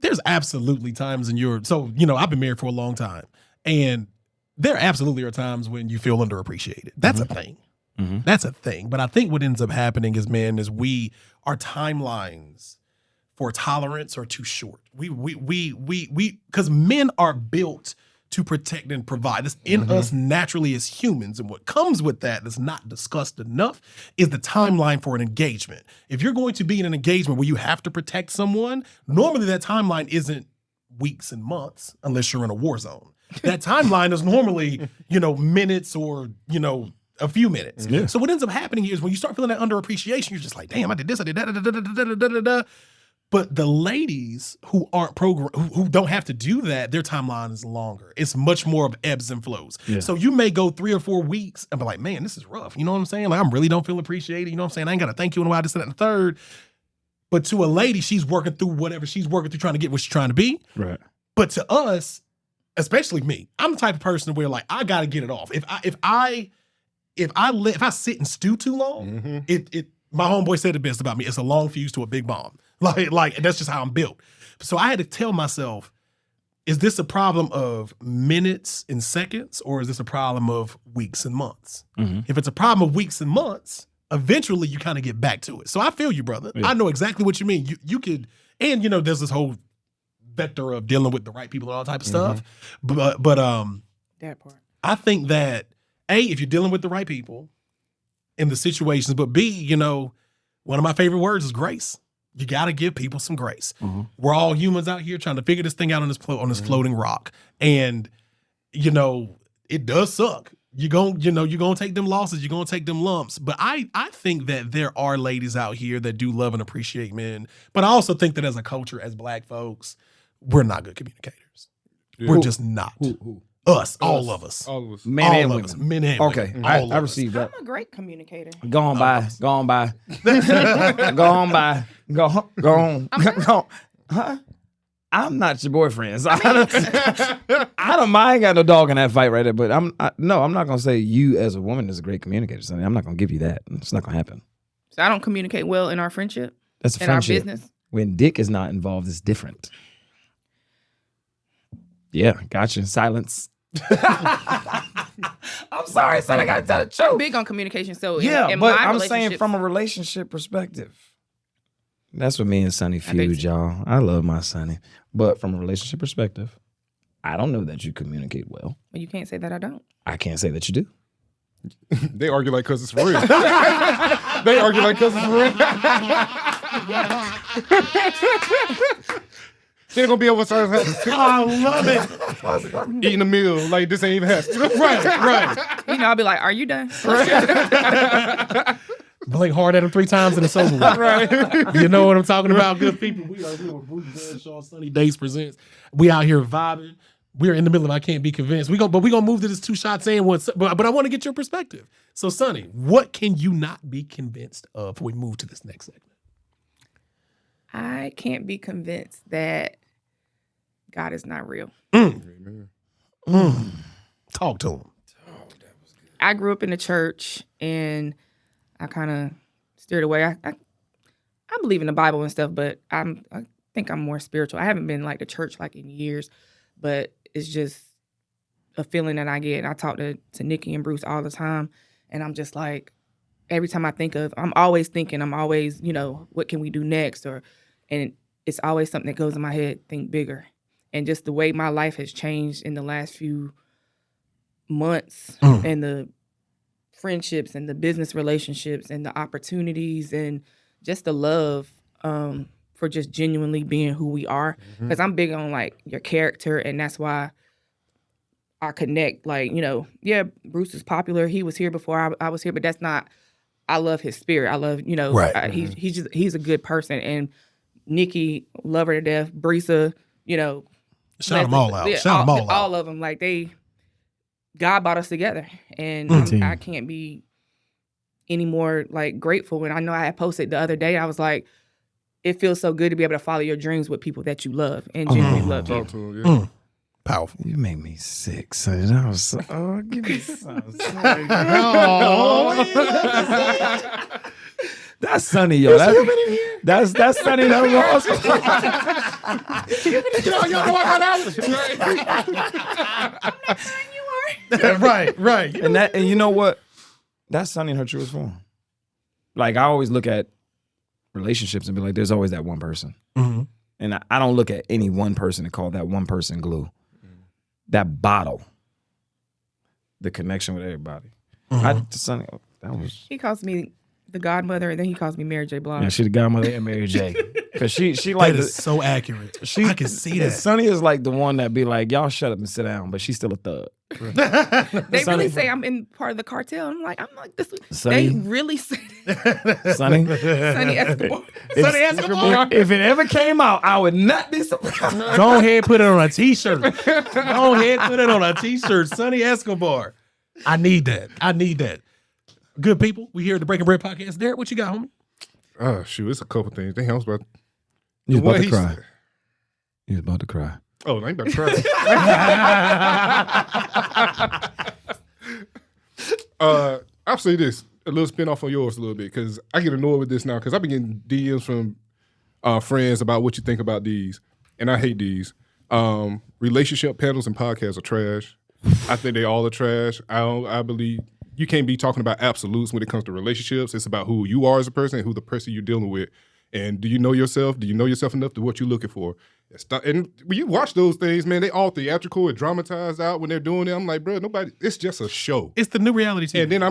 There's absolutely times in your I've been married for a long time, and there absolutely are times when you feel underappreciated. That's a thing. That's a thing. But I think what ends up happening is, man, is our timelines for tolerance are too short. We because men are built to protect and provide. It's in us naturally as humans. And what comes with that that's not discussed enough is the timeline for an engagement. If you're going to be in an engagement where you have to protect someone, normally that timeline isn't weeks and months unless you're in a war zone. That timeline is normally, minutes or, a few minutes. So what ends up happening here is when you start feeling that underappreciation, you're just like, damn, I did this, I did that, But the ladies who aren't who don't have to do that, their timeline is longer. It's much more of ebbs and flows. Yeah. So you may go 3 or 4 weeks and be like, man, this is rough. You know what I'm saying? Like, I really don't feel appreciated. You know what I'm saying? I ain't got to thank you in a while, this, that, and the third. But to a lady, she's working through whatever she's working through, trying to get what she's trying to be. Right. But to us, especially me, I'm the type of person where like I got to get it off. If I sit and stew too long, my homeboy said the best about me. It's a long fuse to a big bomb. Like that's just how I'm built. So I had to tell myself, is this a problem of minutes and seconds, or is this a problem of weeks and months? If it's a problem of weeks and months, eventually you kind of get back to it. So I feel you, brother. Yeah. I know exactly what you mean. You could, and you know, there's this whole vector of dealing with the right people and all type of stuff. But That part. I think that A, if you're dealing with the right people in the situations, but B, you know, one of my favorite words is grace. You got to give people some grace. We're all humans out here trying to figure this thing out on this floating rock. And, you know, it does suck. You're going to take them losses. You're going to take them lumps. But I think that there are ladies out here that do love and appreciate men. But I also think that as a culture, as Black folks, we're not good communicators. Yeah. We're just not. Who? Us, all of us. All of us. Men All and of women. us, men and Okay, women. I All of us. received that. I'm a great communicator. Go on by. Go on by. Go on by. Go on. Go. Huh? I'm not your boyfriend. So I don't mind. I ain't got no dog in that fight right there. But I'm not gonna say you as a woman is a great communicator. Sonny. I'm not gonna give you that. It's not gonna happen. So I don't communicate well in our friendship, That's a in our friendship. business. When dick is not involved, it's different. Yeah, gotcha. Silence. I'm sorry, son. I gotta tell the I'm truth. big on communication. So Yeah, in but my I'm saying relationships- from a relationship perspective. That's what me and Sonny think feud, so. y'all. I love my Sonny. But from a relationship perspective, I don't know that you communicate well. Well, you can't say that I don't. I can't say that you do. They argue like cuz it's for real. They argue like cuz it's for real. They're gonna be able to I love it. eating a meal like this ain't even happening. Right. You know, I'll be like, "Are you done?" Blink hard at him 3 times and it's over with. Right. You know what I'm talking about, good people. We are Bruce Bradshaw, Sunny Days Presents. We out here vibing. We're in the middle of I Can't Be Convinced. We're gonna move to this 2 shots in one. But I want to get your perspective. So, Sonny, what can you not be convinced of before we move to this next segment? I can't be convinced that God is not real. Talk to him. I grew up in the church and I kind of steered away. I believe in the Bible and stuff, but I think I'm more spiritual. I haven't been like to church like in years, but it's just a feeling that I get. And I talk to Nikki and Bruce all the time, and I'm just like, every time I think of, I'm always, you know, what can we do next? And it's always something that goes in my head, think bigger. And just the way my life has changed in the last few months and the friendships and the business relationships and the opportunities and just the love for just genuinely being who we are. Because I'm big on like your character, and that's why I connect. Like, you know, yeah, Bruce is popular. He was here before I was here, but that's not, I love his spirit. I love, you know, Right. He's a good person. And Nikki, love her to death. Brisa, you know. Shout them all out. Shout them all out. All of them. Like God brought us together. And I can't be any more like grateful. And I know I had posted the other day, I was like, it feels so good to be able to follow your dreams with people that you love and genuinely love you. Talk to him, yeah. Powerful. You make me sick, son. I was give me some. That's Sonny, yo. That's Sonny. That was awesome. Right. And you know what? That's Sonny in her truest form. Like, I always look at relationships and be like, there's always that one person. And I don't look at any one person and call that one person glue. That bottle, the connection with everybody. Sonny, that was. He calls me the godmother, and then he calls me Mary J. Blige. Yeah, she the godmother and Mary J. Because she like That is so accurate. I can see that. Sonny is like the one that be like, y'all shut up and sit down, but she's still a thug. They Sonny- really say I'm in part of the cartel. I'm like this. Sonny- They really say Sonny. Sonny Escobar. Sonny Escobar. If it ever came out, I would not be surprised. Go ahead, put it on a t-shirt. Go ahead, put it on a t-shirt. Sonny Escobar. I need that. Good people, we here at the Breaking Bread Podcast. Derek, what you got, homie? Oh, shoot, it's a couple things. Damn, I was about You was what about to he cry. said. You was about to cry. Oh, I ain't about to cry. I'll say this, a little spin off on yours a little bit, because I get annoyed with this now, because I've been getting DMs from friends about what you think about these, and I hate these. Relationship panels and podcasts are trash. I think they all are trash. I believe you can't be talking about absolutes when it comes to relationships. It's about who you are as a person and who the person you're dealing with. And do you know yourself? Do you know yourself enough to what you're looking for? And when you watch those things, man, they all theatrical and dramatized out when they're doing it. I'm like, bro, it's just a show. It's the new reality TV. And then I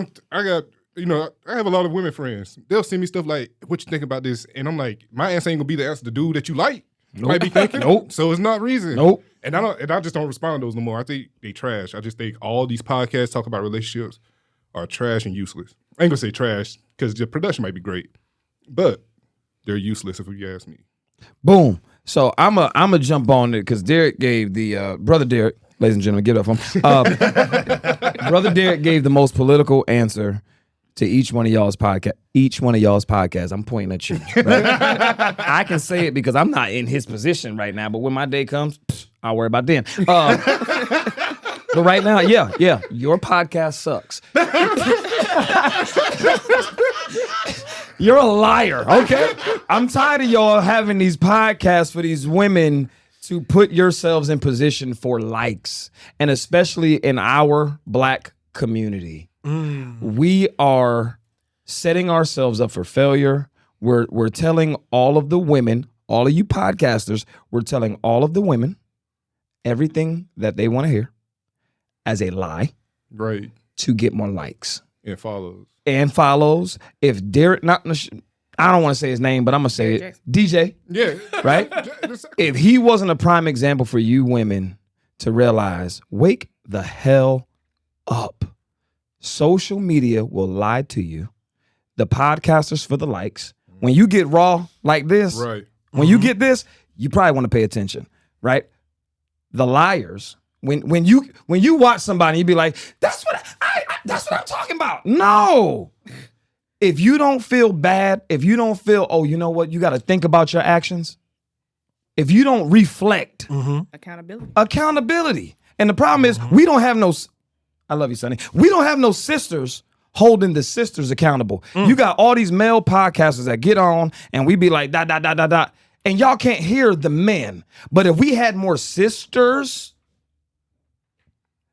have a lot of women friends. They'll send me stuff like, what you think about this? And I'm like, my answer ain't gonna be the answer to dude that you like. Nope. Might be thinking. Nope. So it's not reason. Nope. And I just don't respond to those no more. I think they trash. I just think all these podcasts talk about relationships are trash and useless. I ain't gonna say trash because the production might be great, but they're useless if you ask me. Boom. So I'm a jump on it because Derek gave the brother Derek, ladies and gentlemen, give it up for him. Brother Derek gave the most political answer to each one of y'all's podcast. Each one of y'all's podcasts. I'm pointing at you. Right? I can say it because I'm not in his position right now. But when my day comes, I'll worry about then. But right now, yeah, your podcast sucks. You're a liar, okay? I'm tired of y'all having these podcasts for these women to put yourselves in position for likes, and especially in our Black community. We are setting ourselves up for failure. We're telling all of the women, all of you podcasters, we're telling all of the women everything that they want to hear as a lie, Right. to get more likes And follows. If Derek, I don't want to say his name, but I'm gonna say it, DJ, Yeah. right? If he wasn't a prime example for you women to realize, wake the hell up. Social media will lie to you. The podcasters for the likes. When you get raw like this, Right. when you get this, you probably want to pay attention, right? The liars. When you watch somebody, you be like, that's what I'm talking about. No. If you don't feel bad, if you don't feel, oh, you know what, you got to think about your actions. If you don't reflect, accountability. And the problem is, we don't have no. I love you, Sonny. We don't have no sisters holding the sisters accountable. You got all these male podcasters that get on and we be like, dot. And y'all can't hear the men. But if we had more sisters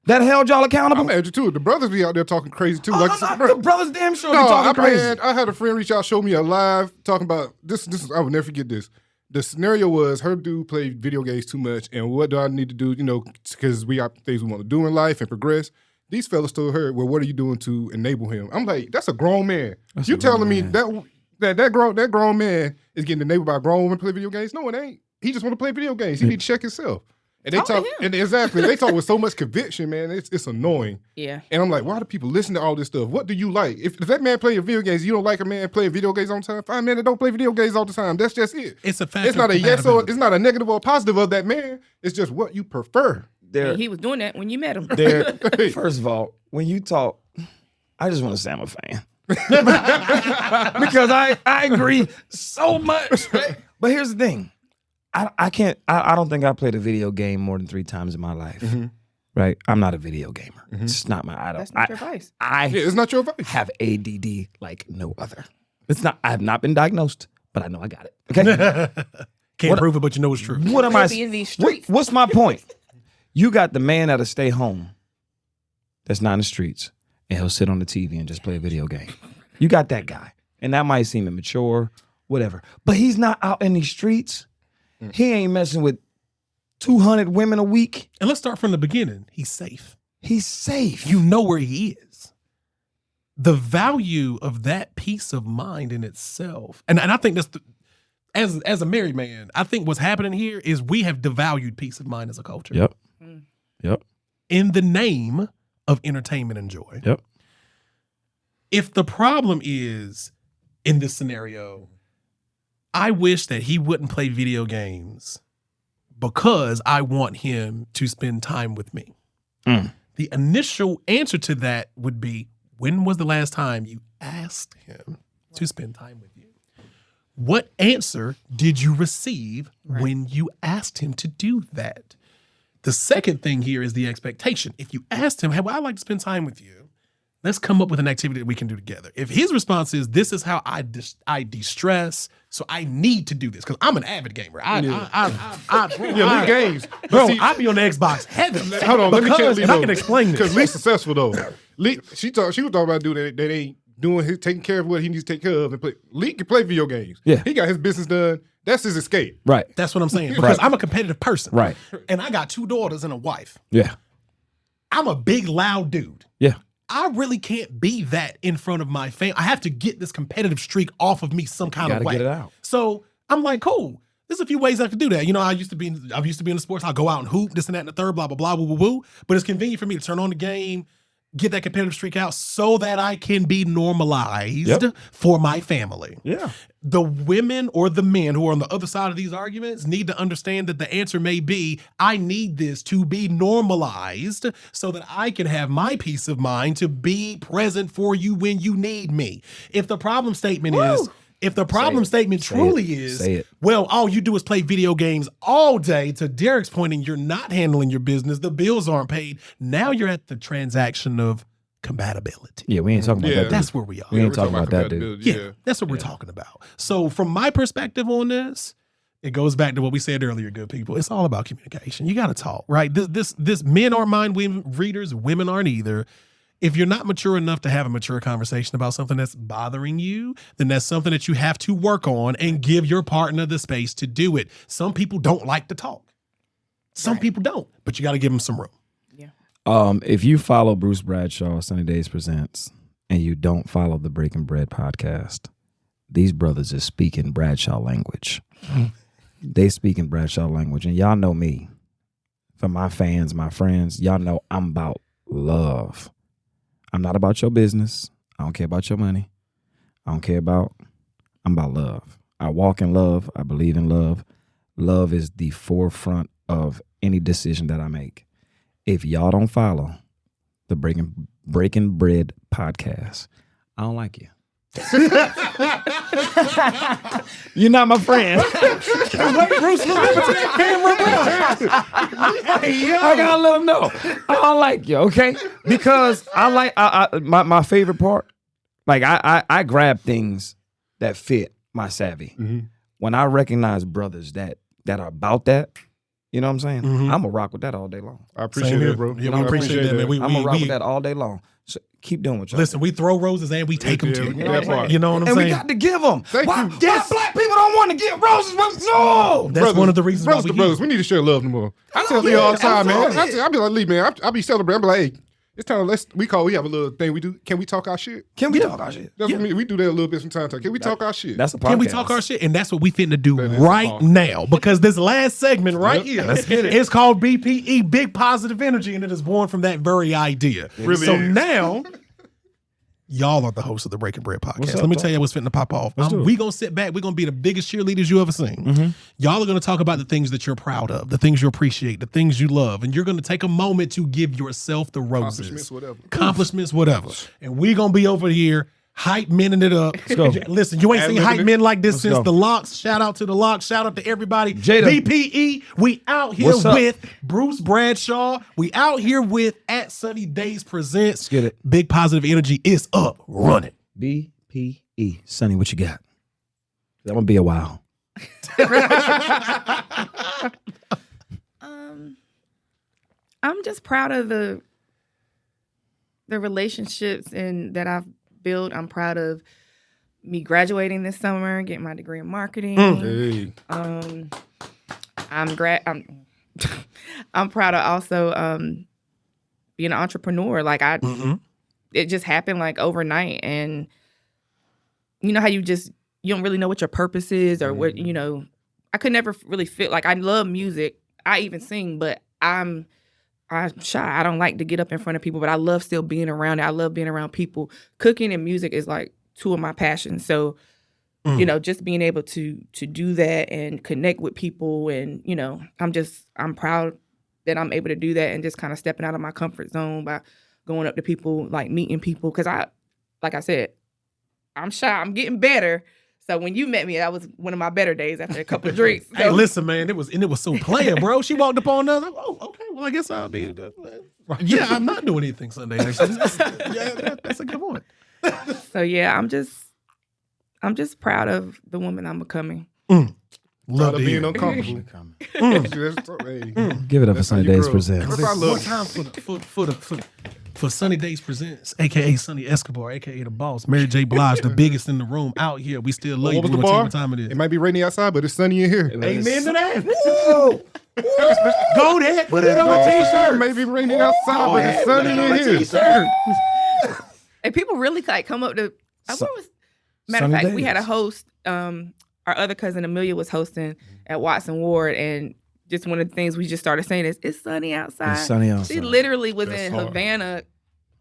that held y'all accountable. I'm mad too. The brothers be out there talking crazy too. The brothers damn sure be No, talking crazy. I had a friend reach out, show me a live talking about this. I will never forget this. The scenario was her dude played video games too much, and what do I need to do? Because we got things we want to do in life and progress. These fellas told her, well, what are you doing to enable him? I'm like, that's a grown man. You telling me that grown man is getting enabled by a grown woman to play video games? No, it ain't. He just want to play video games. He need to check himself. And they talk, and exactly, they talk with so much conviction, man. It's annoying. Yeah. And I'm like, why do people listen to all this stuff? What do you like? If that man playing video games, you don't like a man playing video games all the time. Fine, man, that don't play video games all the time. That's just it. It's a fact. It's not a yes or it's not a negative or a positive of that man. It's just what you prefer. And he was doing that when you met him. First of all, when you talk, I just want to say I'm a fan. Because I agree so much. Right? But here's the thing. I don't think I played a video game more than 3 times in my life. Mm-hmm. Right? I'm not a video gamer. Mm-hmm. It's not my idol. That's not your vice. It's not your vice. Have ADD like no other. I have not been diagnosed, but I know I got it. Okay. Can't prove it, but you know it's true. What am I? In these streets. What's my point? You got the man that'll stay home. That's not in the streets, and he'll sit on the TV and just play a video game. You got that guy, and that might seem immature, whatever. But he's not out in these streets. He ain't messing with 200 women a week. And let's start from the beginning. He's safe. He's safe. You know where he is. the value of that peace of mind in itself, and I think that's as a married man, I think what's happening here is we have devalued peace of mind as a culture. Yep. Yep. In the name of entertainment and joy. Yep. If the problem is in this scenario, I wish that he wouldn't play video games because I want him to spend time with me. The initial answer to that would be, when was the last time you asked him to spend time with you? What answer did you receive when you asked him to do that? The second thing here is the expectation. If you asked him, hey, well, I'd like to spend time with you, let's come up with an activity that we can do together. If his response is, this is how I de-stress, so I need to do this, because I'm an avid gamer. League games. Bro, See, I be on the Xbox heaven. hold on, let me check Lee. And I can explain this. Because Lee's successful though. Lee, she was talking about dude that ain't doing his taking care of what he needs to take care of and play. Lee can play video games. Yeah. He got his business done. That's his escape. Right. That's what I'm saying. Because I'm a competitive person. Right. And I got 2 daughters and a wife. Yeah. I'm a big, loud dude. Yeah. I really can't be that in front of my family. I have to get this competitive streak off of me some kind of gotta way. get it out. So I'm like, cool. There's a few ways I could do that. You know, I used to be in the sports. I'll go out and hoop, this and that and the third, blah, blah, blah, woo, woo, woo. But it's convenient for me to turn on the game, get that competitive streak out so that I can be normalized for my family. Yeah. The women or the men who are on the other side of these arguments need to understand that the answer may be, I need this to be normalized so that I can have my peace of mind to be present for you when you need me. If the problem statement truly is, well, all you do is play video games all day, to Derek's point, and you're not handling your business, the bills aren't paid, now you're at the transaction of compatibility. Yeah, we ain't talking about that. That's where we are. We ain't talking about that, dude. Yeah, that's what we're talking about. So from my perspective on this, it goes back to what we said earlier, good people. It's all about communication. You got to talk, right? This men aren't mind readers, women aren't either. If you're not mature enough to have a mature conversation about something that's bothering you, then that's something that you have to work on and give your partner the space to do it. Some people don't like to talk. Some people don't, but you got to give them some room. If you follow Bruce Bradshaw, Sunny Days Presents, and you don't follow the Breaking Bread podcast, these brothers is speaking Bradshaw language. They speaking Bradshaw language. And y'all know me. For my fans, my friends, y'all know I'm about love. I'm not about your business. I don't care about your money. I'm about love. I walk in love. I believe in love. Love is the forefront of any decision that I make. If y'all don't follow the Breaking Bread podcast, I don't like you. You're not my friend. Bruce, I gotta let them know I don't like you, okay? Because I like my favorite part. Like I grab things that fit my savvy. When I recognize brothers that are about that, you know what I'm saying? I'm gonna rock with that all day long. I appreciate it, bro. Yeah, we appreciate that, man. I'm gonna rock with that all day long. So keep doing what y'all. Listen, we throw roses and we take them too. that part. You know what I'm and saying? we got to give them. Why black people don't want to get roses? No. That's one of the reasons why brothers, we need to share love no more. I tell Lee all the time, man. I be like, Lee, man, I be celebrating. I be like, hey, it's time. We have a little thing we do. Can we talk our shit? Can we talk our shit? That's what we do that a little bit from time to time. Can we talk our shit? That's a podcast. Can we talk our shit? And that's what we finna do right now. Because this last segment here, let's get it. It's called BPE, Big Positive Energy, and it is born from that very idea. Really so is. now, y'all are the hosts of the Breaking Bread podcast. Let me tell you what's fitting to pop off. We gonna sit back. We're gonna be the biggest cheerleaders you ever seen. Y'all are gonna talk about the things that you're proud of, the things you appreciate, the things you love, and you're gonna take a moment to give yourself the roses, accomplishments, whatever. And we gonna be over here hype menning it up. Let's go. Listen, you ain't seen hype men like this since the Locks. Shout out to the Locks. Shout out to everybody. Jada. BPE. We out here with Bruce Bradshaw. We out here with at Sunny Days Presents. Let's get it. Big Positive Energy is up. Run it. BPE. Sonny, what you got? That gonna be a while. I'm just proud of the relationships and that I've built. I'm proud of me graduating this summer, getting my degree in marketing. Hey. I'm proud of also being an entrepreneur. Like it just happened like overnight. And you know how you don't really know what your purpose is or what, I could never really feel like I love music. I even sing, but I'm shy. I don't like to get up in front of people, but I love still being around it. I love being around people. Cooking and music is like two of my passions. So, just being able to do that and connect with people and, I'm proud that I'm able to do that and just kind of stepping out of my comfort zone by going up to people, like meeting people. Cause like I said, I'm shy. I'm getting better. So when you met me, that was one of my better days after a couple of drinks. So. Hey, listen, man, it was so plain, bro. She walked up on us. Oh, okay. Well, I guess I'll be. Yeah, I'm not doing anything Sunday. Actually, that's a good point. So yeah, I'm just proud of the woman I'm becoming. Love being hear. uncomfortable. Give it up for That's how Sunny you Days grow. Presents. That's One time for Sunny Days Presents, aka Sunny Escobar, aka the boss, Mary J. Blige, the biggest in the room out here. We still love you. What was We the wanna tell you bar? what time it is. It might be rainy outside, but it's sunny in here. Amen to that. Go there. Put it on a t-shirt. It may be raining outside, but it's sunny in here. T-shirt. And people really like come up to. So- Matter of Sunny fact, we had a days. host. Our other cousin Amelia was hosting at Watson Ward, and just one of the things we just started saying is, "It's sunny outside." It's sunny outside. She literally was That's in hard. Havana.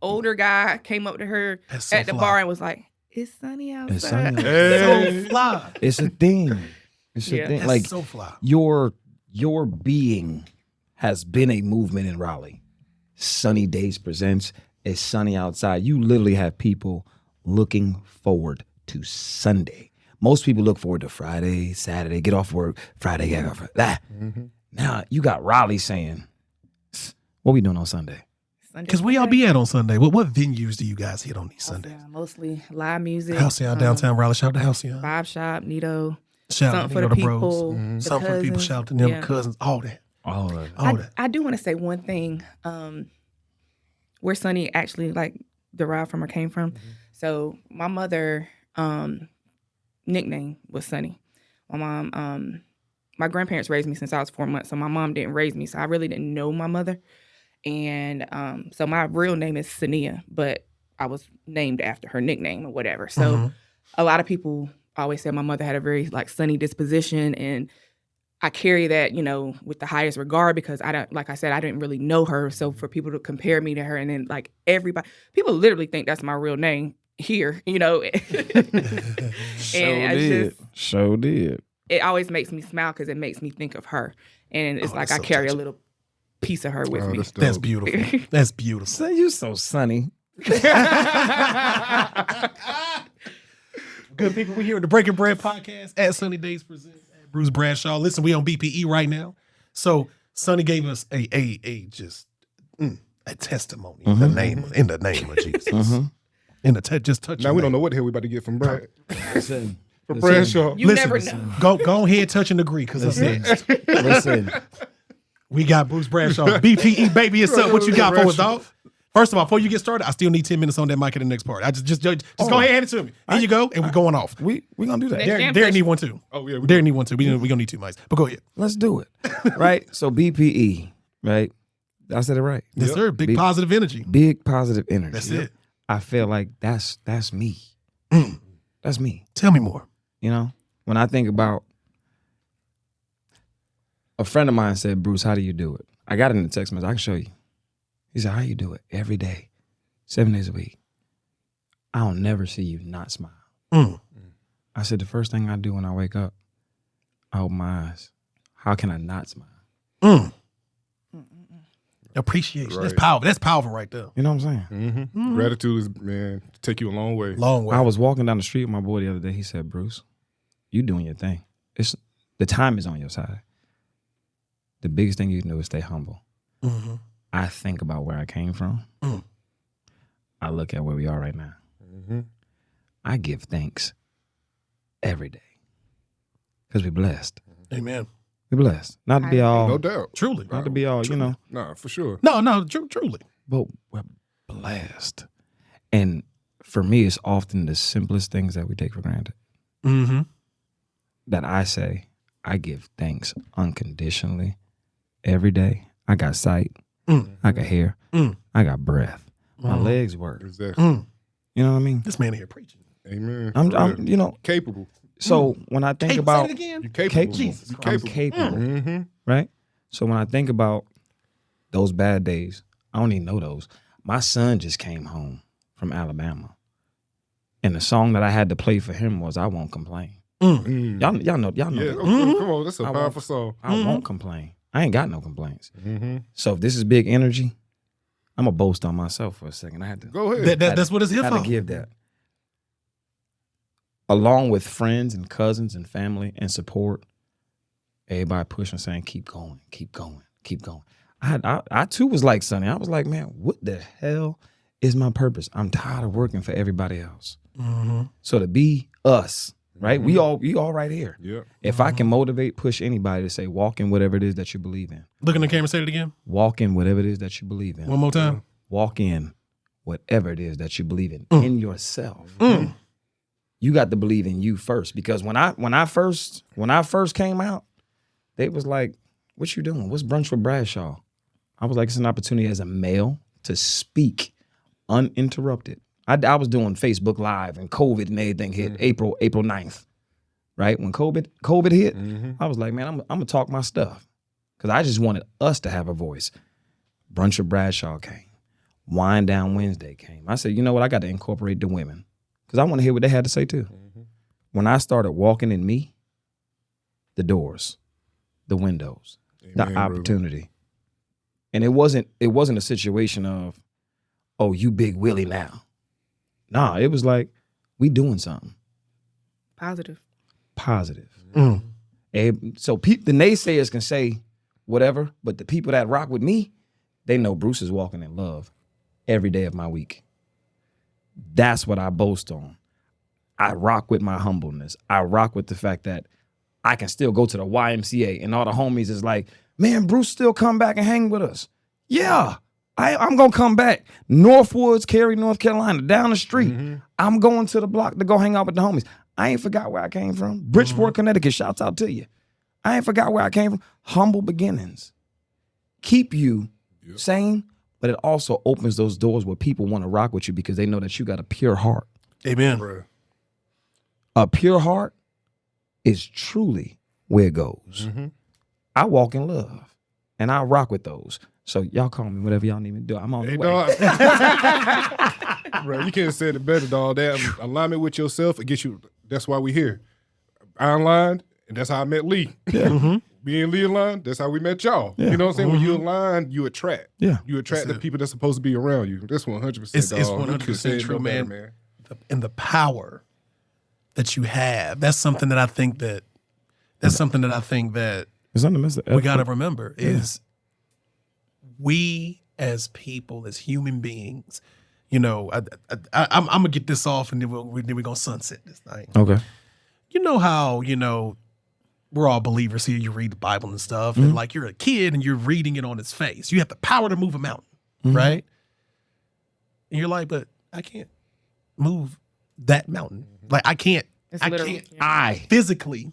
Older guy came up to her That's so at the fly. bar and was like, "It's sunny outside." It's sunny outside. Hey. So fly. It's a thing. It's a Yeah. thing. That's Like so fly. your being has been a movement in Raleigh. Sunny Days Presents. It's sunny outside. You literally have people looking forward to Sunday. Most people look forward to Friday, Saturday, get off work, Friday, get off work. Now you got Raleigh saying, what we doing on Sunday? Because where y'all be at on Sunday? What venues do you guys hit on these Sundays? Mostly live music. Halcyon downtown Raleigh. Shout out to Halcyon. Vibe Shop, Nito. Shout out Something to for the the bros. people. The Something for the people. cousins. Shout out to them, Yeah. cousins, all that. All of it. All that. I do want to say one thing. Where Sunny actually like derived from or came from. So my mother nickname was Sunny. My mom, my grandparents raised me since I was 4 months, so my mom didn't raise me, so I really didn't know my mother. And so my real name is Sania, but I was named after her nickname or whatever. So a lot of people always said my mother had a very like sunny disposition, and I carry that, with the highest regard because like I said, I didn't really know her. So for people to compare me to her, and then like people literally think that's my real name here, And Sure did. it always makes me smile because it makes me think of her. And it's like that's I so carry touching. a little piece of her with me. That's dope. That's beautiful. That's beautiful. So you so sunny. Good people, we here at the Breaking Bread podcast at Sunny Days Presents at Bruce Bradshaw. Listen, we on BPE right now. So Sunny gave us a testimony in the name of Jesus. Just touch. Now your we don't name. know what the hell we about to get from Brad. Listen. From Bradshaw. You never know. Go ahead, touch and agree, because Listen. we got Bruce Bradshaw. BPE, baby, it's up. What you got for us, dog? First of all, before you get started, I still need 10 minutes on that mic at the next part. Just go ahead and hand it to me. Here you go, and we're going off. We gonna do that. Next Derek jam need one too. Oh, yeah, we Derek need one too. We gonna need 2 mics. But go ahead. Let's do it. Right? So BPE, right? I said it right. Yes, sir. Big Big- positive energy. Big positive energy. That's it. I feel like that's me. That's me. Tell me more. When I think about a friend of mine said, Bruce, how do you do it? I got it in the text message. I can show you. He said, how you do it? Every day, 7 days a week. I don't never see you not smile. I said, the first thing I do when I wake up, I open my eyes. How can I not smile? Appreciation. That's Right. powerful. That's powerful right there. You know what I'm saying? Gratitude is, man, take you a long way. Long way. I was walking down the street with my boy the other day. He said, Bruce, you doing your thing. The time is on your side. The biggest thing you can do is stay humble. I think about where I came from. I look at where we are right now. I give thanks every day because we're blessed. Amen. We're blessed. Not to be all, No doubt. Truly. not to be all, Nah, for sure. No, truly. but we're blessed. And for me, it's often the simplest things that we take for granted. That I say, I give thanks unconditionally every day. I got sight. I got hair. I got breath. my legs work. Exactly. You know what I mean? This man here preaching. Amen. I'm you know, capable. so when I think Say about it again. You capable. Jesus You Christ. I'm capable, Mm-hmm. right? So when I think about those bad days, I don't even know those. My son just came home from Alabama, and the song that I had to play for him was "I Won't Complain." Y'all know. Yeah, that. come on. That's a I powerful song. I won't complain. I ain't got no complaints. Mm-hmm. So if this is big energy, I'm gonna boast on myself for a second. I had to. Go ahead. That's what it's here had for. to give that. Along with friends and cousins and family and support, everybody pushing, saying, keep going, keep going, keep going. I too was like Sonny. I was like, man, what the hell is my purpose? I'm tired of working for everybody else. So to be us, right? We all right here. Yeah. If I can motivate, push anybody to say, walk in whatever it is that you believe in. Look in the camera, say it again. Walk in whatever it is that you believe in. One more time. Walk in whatever it is that you believe in yourself. You got to believe in you first, because when I first came out, they was like, "What you doing? What's Brunch with Bradshaw?" I was like, "It's an opportunity as a male to speak uninterrupted." I was doing Facebook Live and COVID and everything hit April 9th, right? When COVID hit, I was like, "Man, I'm gonna talk my stuff," because I just wanted us to have a voice. Brunch with Bradshaw came. Wind Down Wednesday came. I said, you know what? I got to incorporate the women, because I want to hear what they had to say too. When I started walking in me, the doors, the windows, the opportunity. And it wasn't a situation of, oh, you big Willie now. Nah, it was like, we doing something. Positive. And so the naysayers can say whatever, but the people that rock with me, they know Bruce is walking in love every day of my week. That's what I boast on. I rock with my humbleness. I rock with the fact that I can still go to the YMCA and all the homies is like, man, Bruce still come back and hang with us. Yeah, I'm going to come back. Northwoods, Cary, North Carolina, down the street. I'm going to the block to go hang out with the homies. I ain't forgot where I came from. Bridgeport, Connecticut, shouts out to you. I ain't forgot where I came from. Humble beginnings. Keep you sane, but it also opens those doors where people want to rock with you because they know that you got a pure heart. Amen. A pure heart is truly where it goes. I walk in love, and I rock with those. So y'all call me whatever y'all need me to do. I'm on the way. Bro, you can't say it better, dog. That alignment with yourself, it gets you. That's why we here. I aligned, and that's how I met Lee. Being Lee aligned, that's how we met y'all. You know what I'm saying? When you align, you attract. You attract the people that's supposed to be around you. That's 100%. It's dog. 100% true, man. And the power that you have, that's something that I think that It's on the message. we got to remember is we as people, as human beings, you know, I'm gonna get this off and then we're gonna sunset this thing. Okay. You know how, you know, we're all believers here. You read the Bible and stuff, and like you're a kid and you're reading it on its face. You have the power to move a mountain, right? And you're like, but I can't move that mountain. Like I can't physically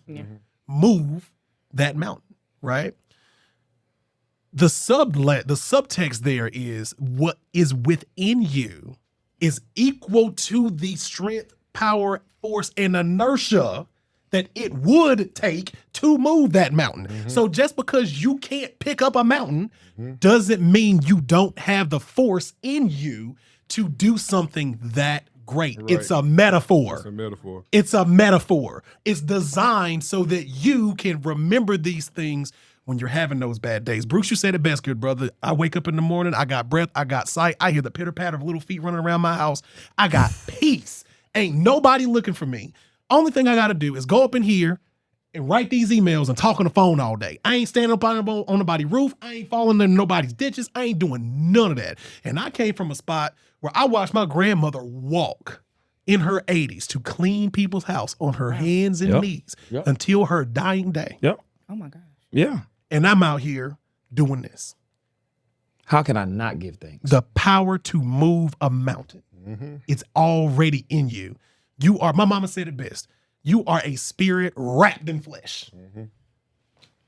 move that mountain, right? The subtext there is what is within you is equal to the strength, power, force, and inertia that it would take to move that mountain. So just because you can't pick up a mountain doesn't mean you don't have the force in you to do something that great. Right. It's a metaphor. It's a metaphor. It's a metaphor. It's designed so that you can remember these things when you're having those bad days. Bruce, you said it best, good brother. I wake up in the morning, I got breath, I got sight, I hear the pitter-patter of little feet running around my house. I got peace. Ain't nobody looking for me. Only thing I gotta do is go up in here and write these emails and talk on the phone all day. I ain't standing up on nobody's roof. I ain't falling in nobody's ditches. I ain't doing none of that. And I came from a spot where I watched my grandmother walk in her 80s to clean people's house on her hands and knees until her dying day. Oh my gosh. Yeah. And I'm out here doing this. How can I not give thanks? The power to move a mountain. It's already in you. You are, my mama said it best, you are a spirit wrapped in flesh.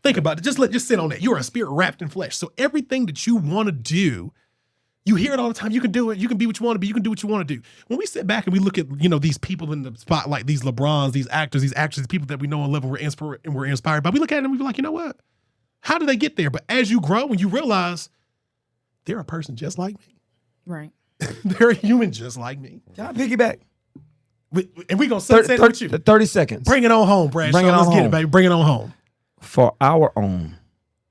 Think about it. Just sit on that. You're a spirit wrapped in flesh. So everything that you want to do, You hear it all the time. You can do it. You can be what you want to be. You can do what you want to do. When we sit back and we look at, these people in the spotlight, these LeBrons, these actors, these actresses, people that we know and love and we're inspired by, we look at them and we be like, you know what? How did they get there? But as you grow and you realize they're a person just like me. Right. They're a human just like me. Can I piggyback? And we're going to sunset with you. 30 seconds. Bring it on home, Brad. Bring it on Let's get home. it, baby. Bring it on home. For our own,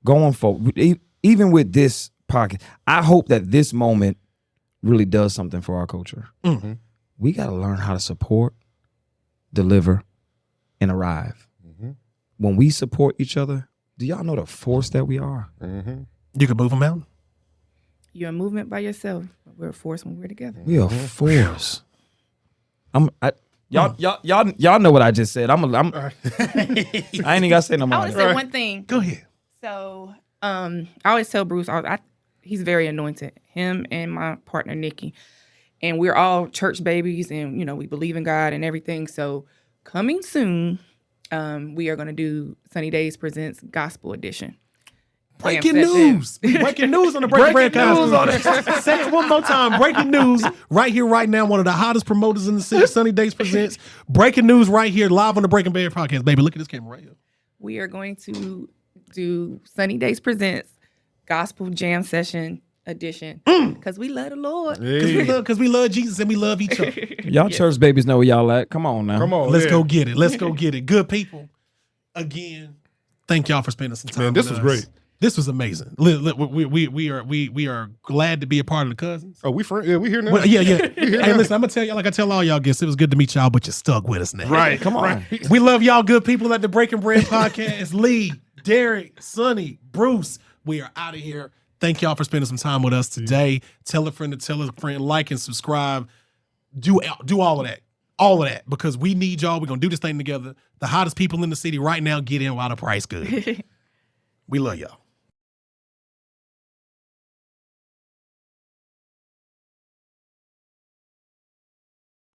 going forward, even with this podcast, I hope that this moment really does something for our culture. Mm-hmm. We got to learn how to support, deliver, and arrive. Mm-hmm. When we support each other, do y'all know the force that we are? Mm-hmm. You can move a mountain. You're a movement by yourself. We're a force when we're together. We are a force. Y'all know what I just said. I ain't even gotta say no I more. want to say one thing. Go ahead. So, I always tell Bruce, he's very anointed. Him and my partner Nikki, and we're all church babies, and we believe in God and everything. So, coming soon, we are going to do Sunny Days Presents Gospel Edition. Breaking news. Breaking news on the Breaking Bread Podcast. Say it one more time. Breaking news right here, right now. One of the hottest promoters in the city, Sunny Days Presents. Breaking news right here, live on the Breaking Bread Podcast. Baby, look at this camera right here. We are going to do Sunny Days Presents Gospel Jam Session Edition because we love the Lord. Because we love Jesus and we love each other. Y'all church babies know where y'all at. Come on now. Come on. Let's go get it. Let's go get it. Good people. Again, thank y'all for spending some time. Man, this with was us. great. This was amazing. We are glad to be a part of the Cousins. Oh, we friends? Yeah, we here now. Well, yeah. Hey, listen, I'm gonna tell y'all like I tell all y'all guests. It was good to meet y'all, but you stuck with us now. Right. Come on. We love y'all, good people at the Breaking Bread Podcast. Lee, Derek, Sonny, Bruce. We are out of here. Thank y'all for spending some time with us today. Tell a friend to tell a friend. Like and subscribe. Do all of that. All of that, because we need y'all. We're gonna do this thing together. The hottest people in the city right now, get in while the price good. We love y'all.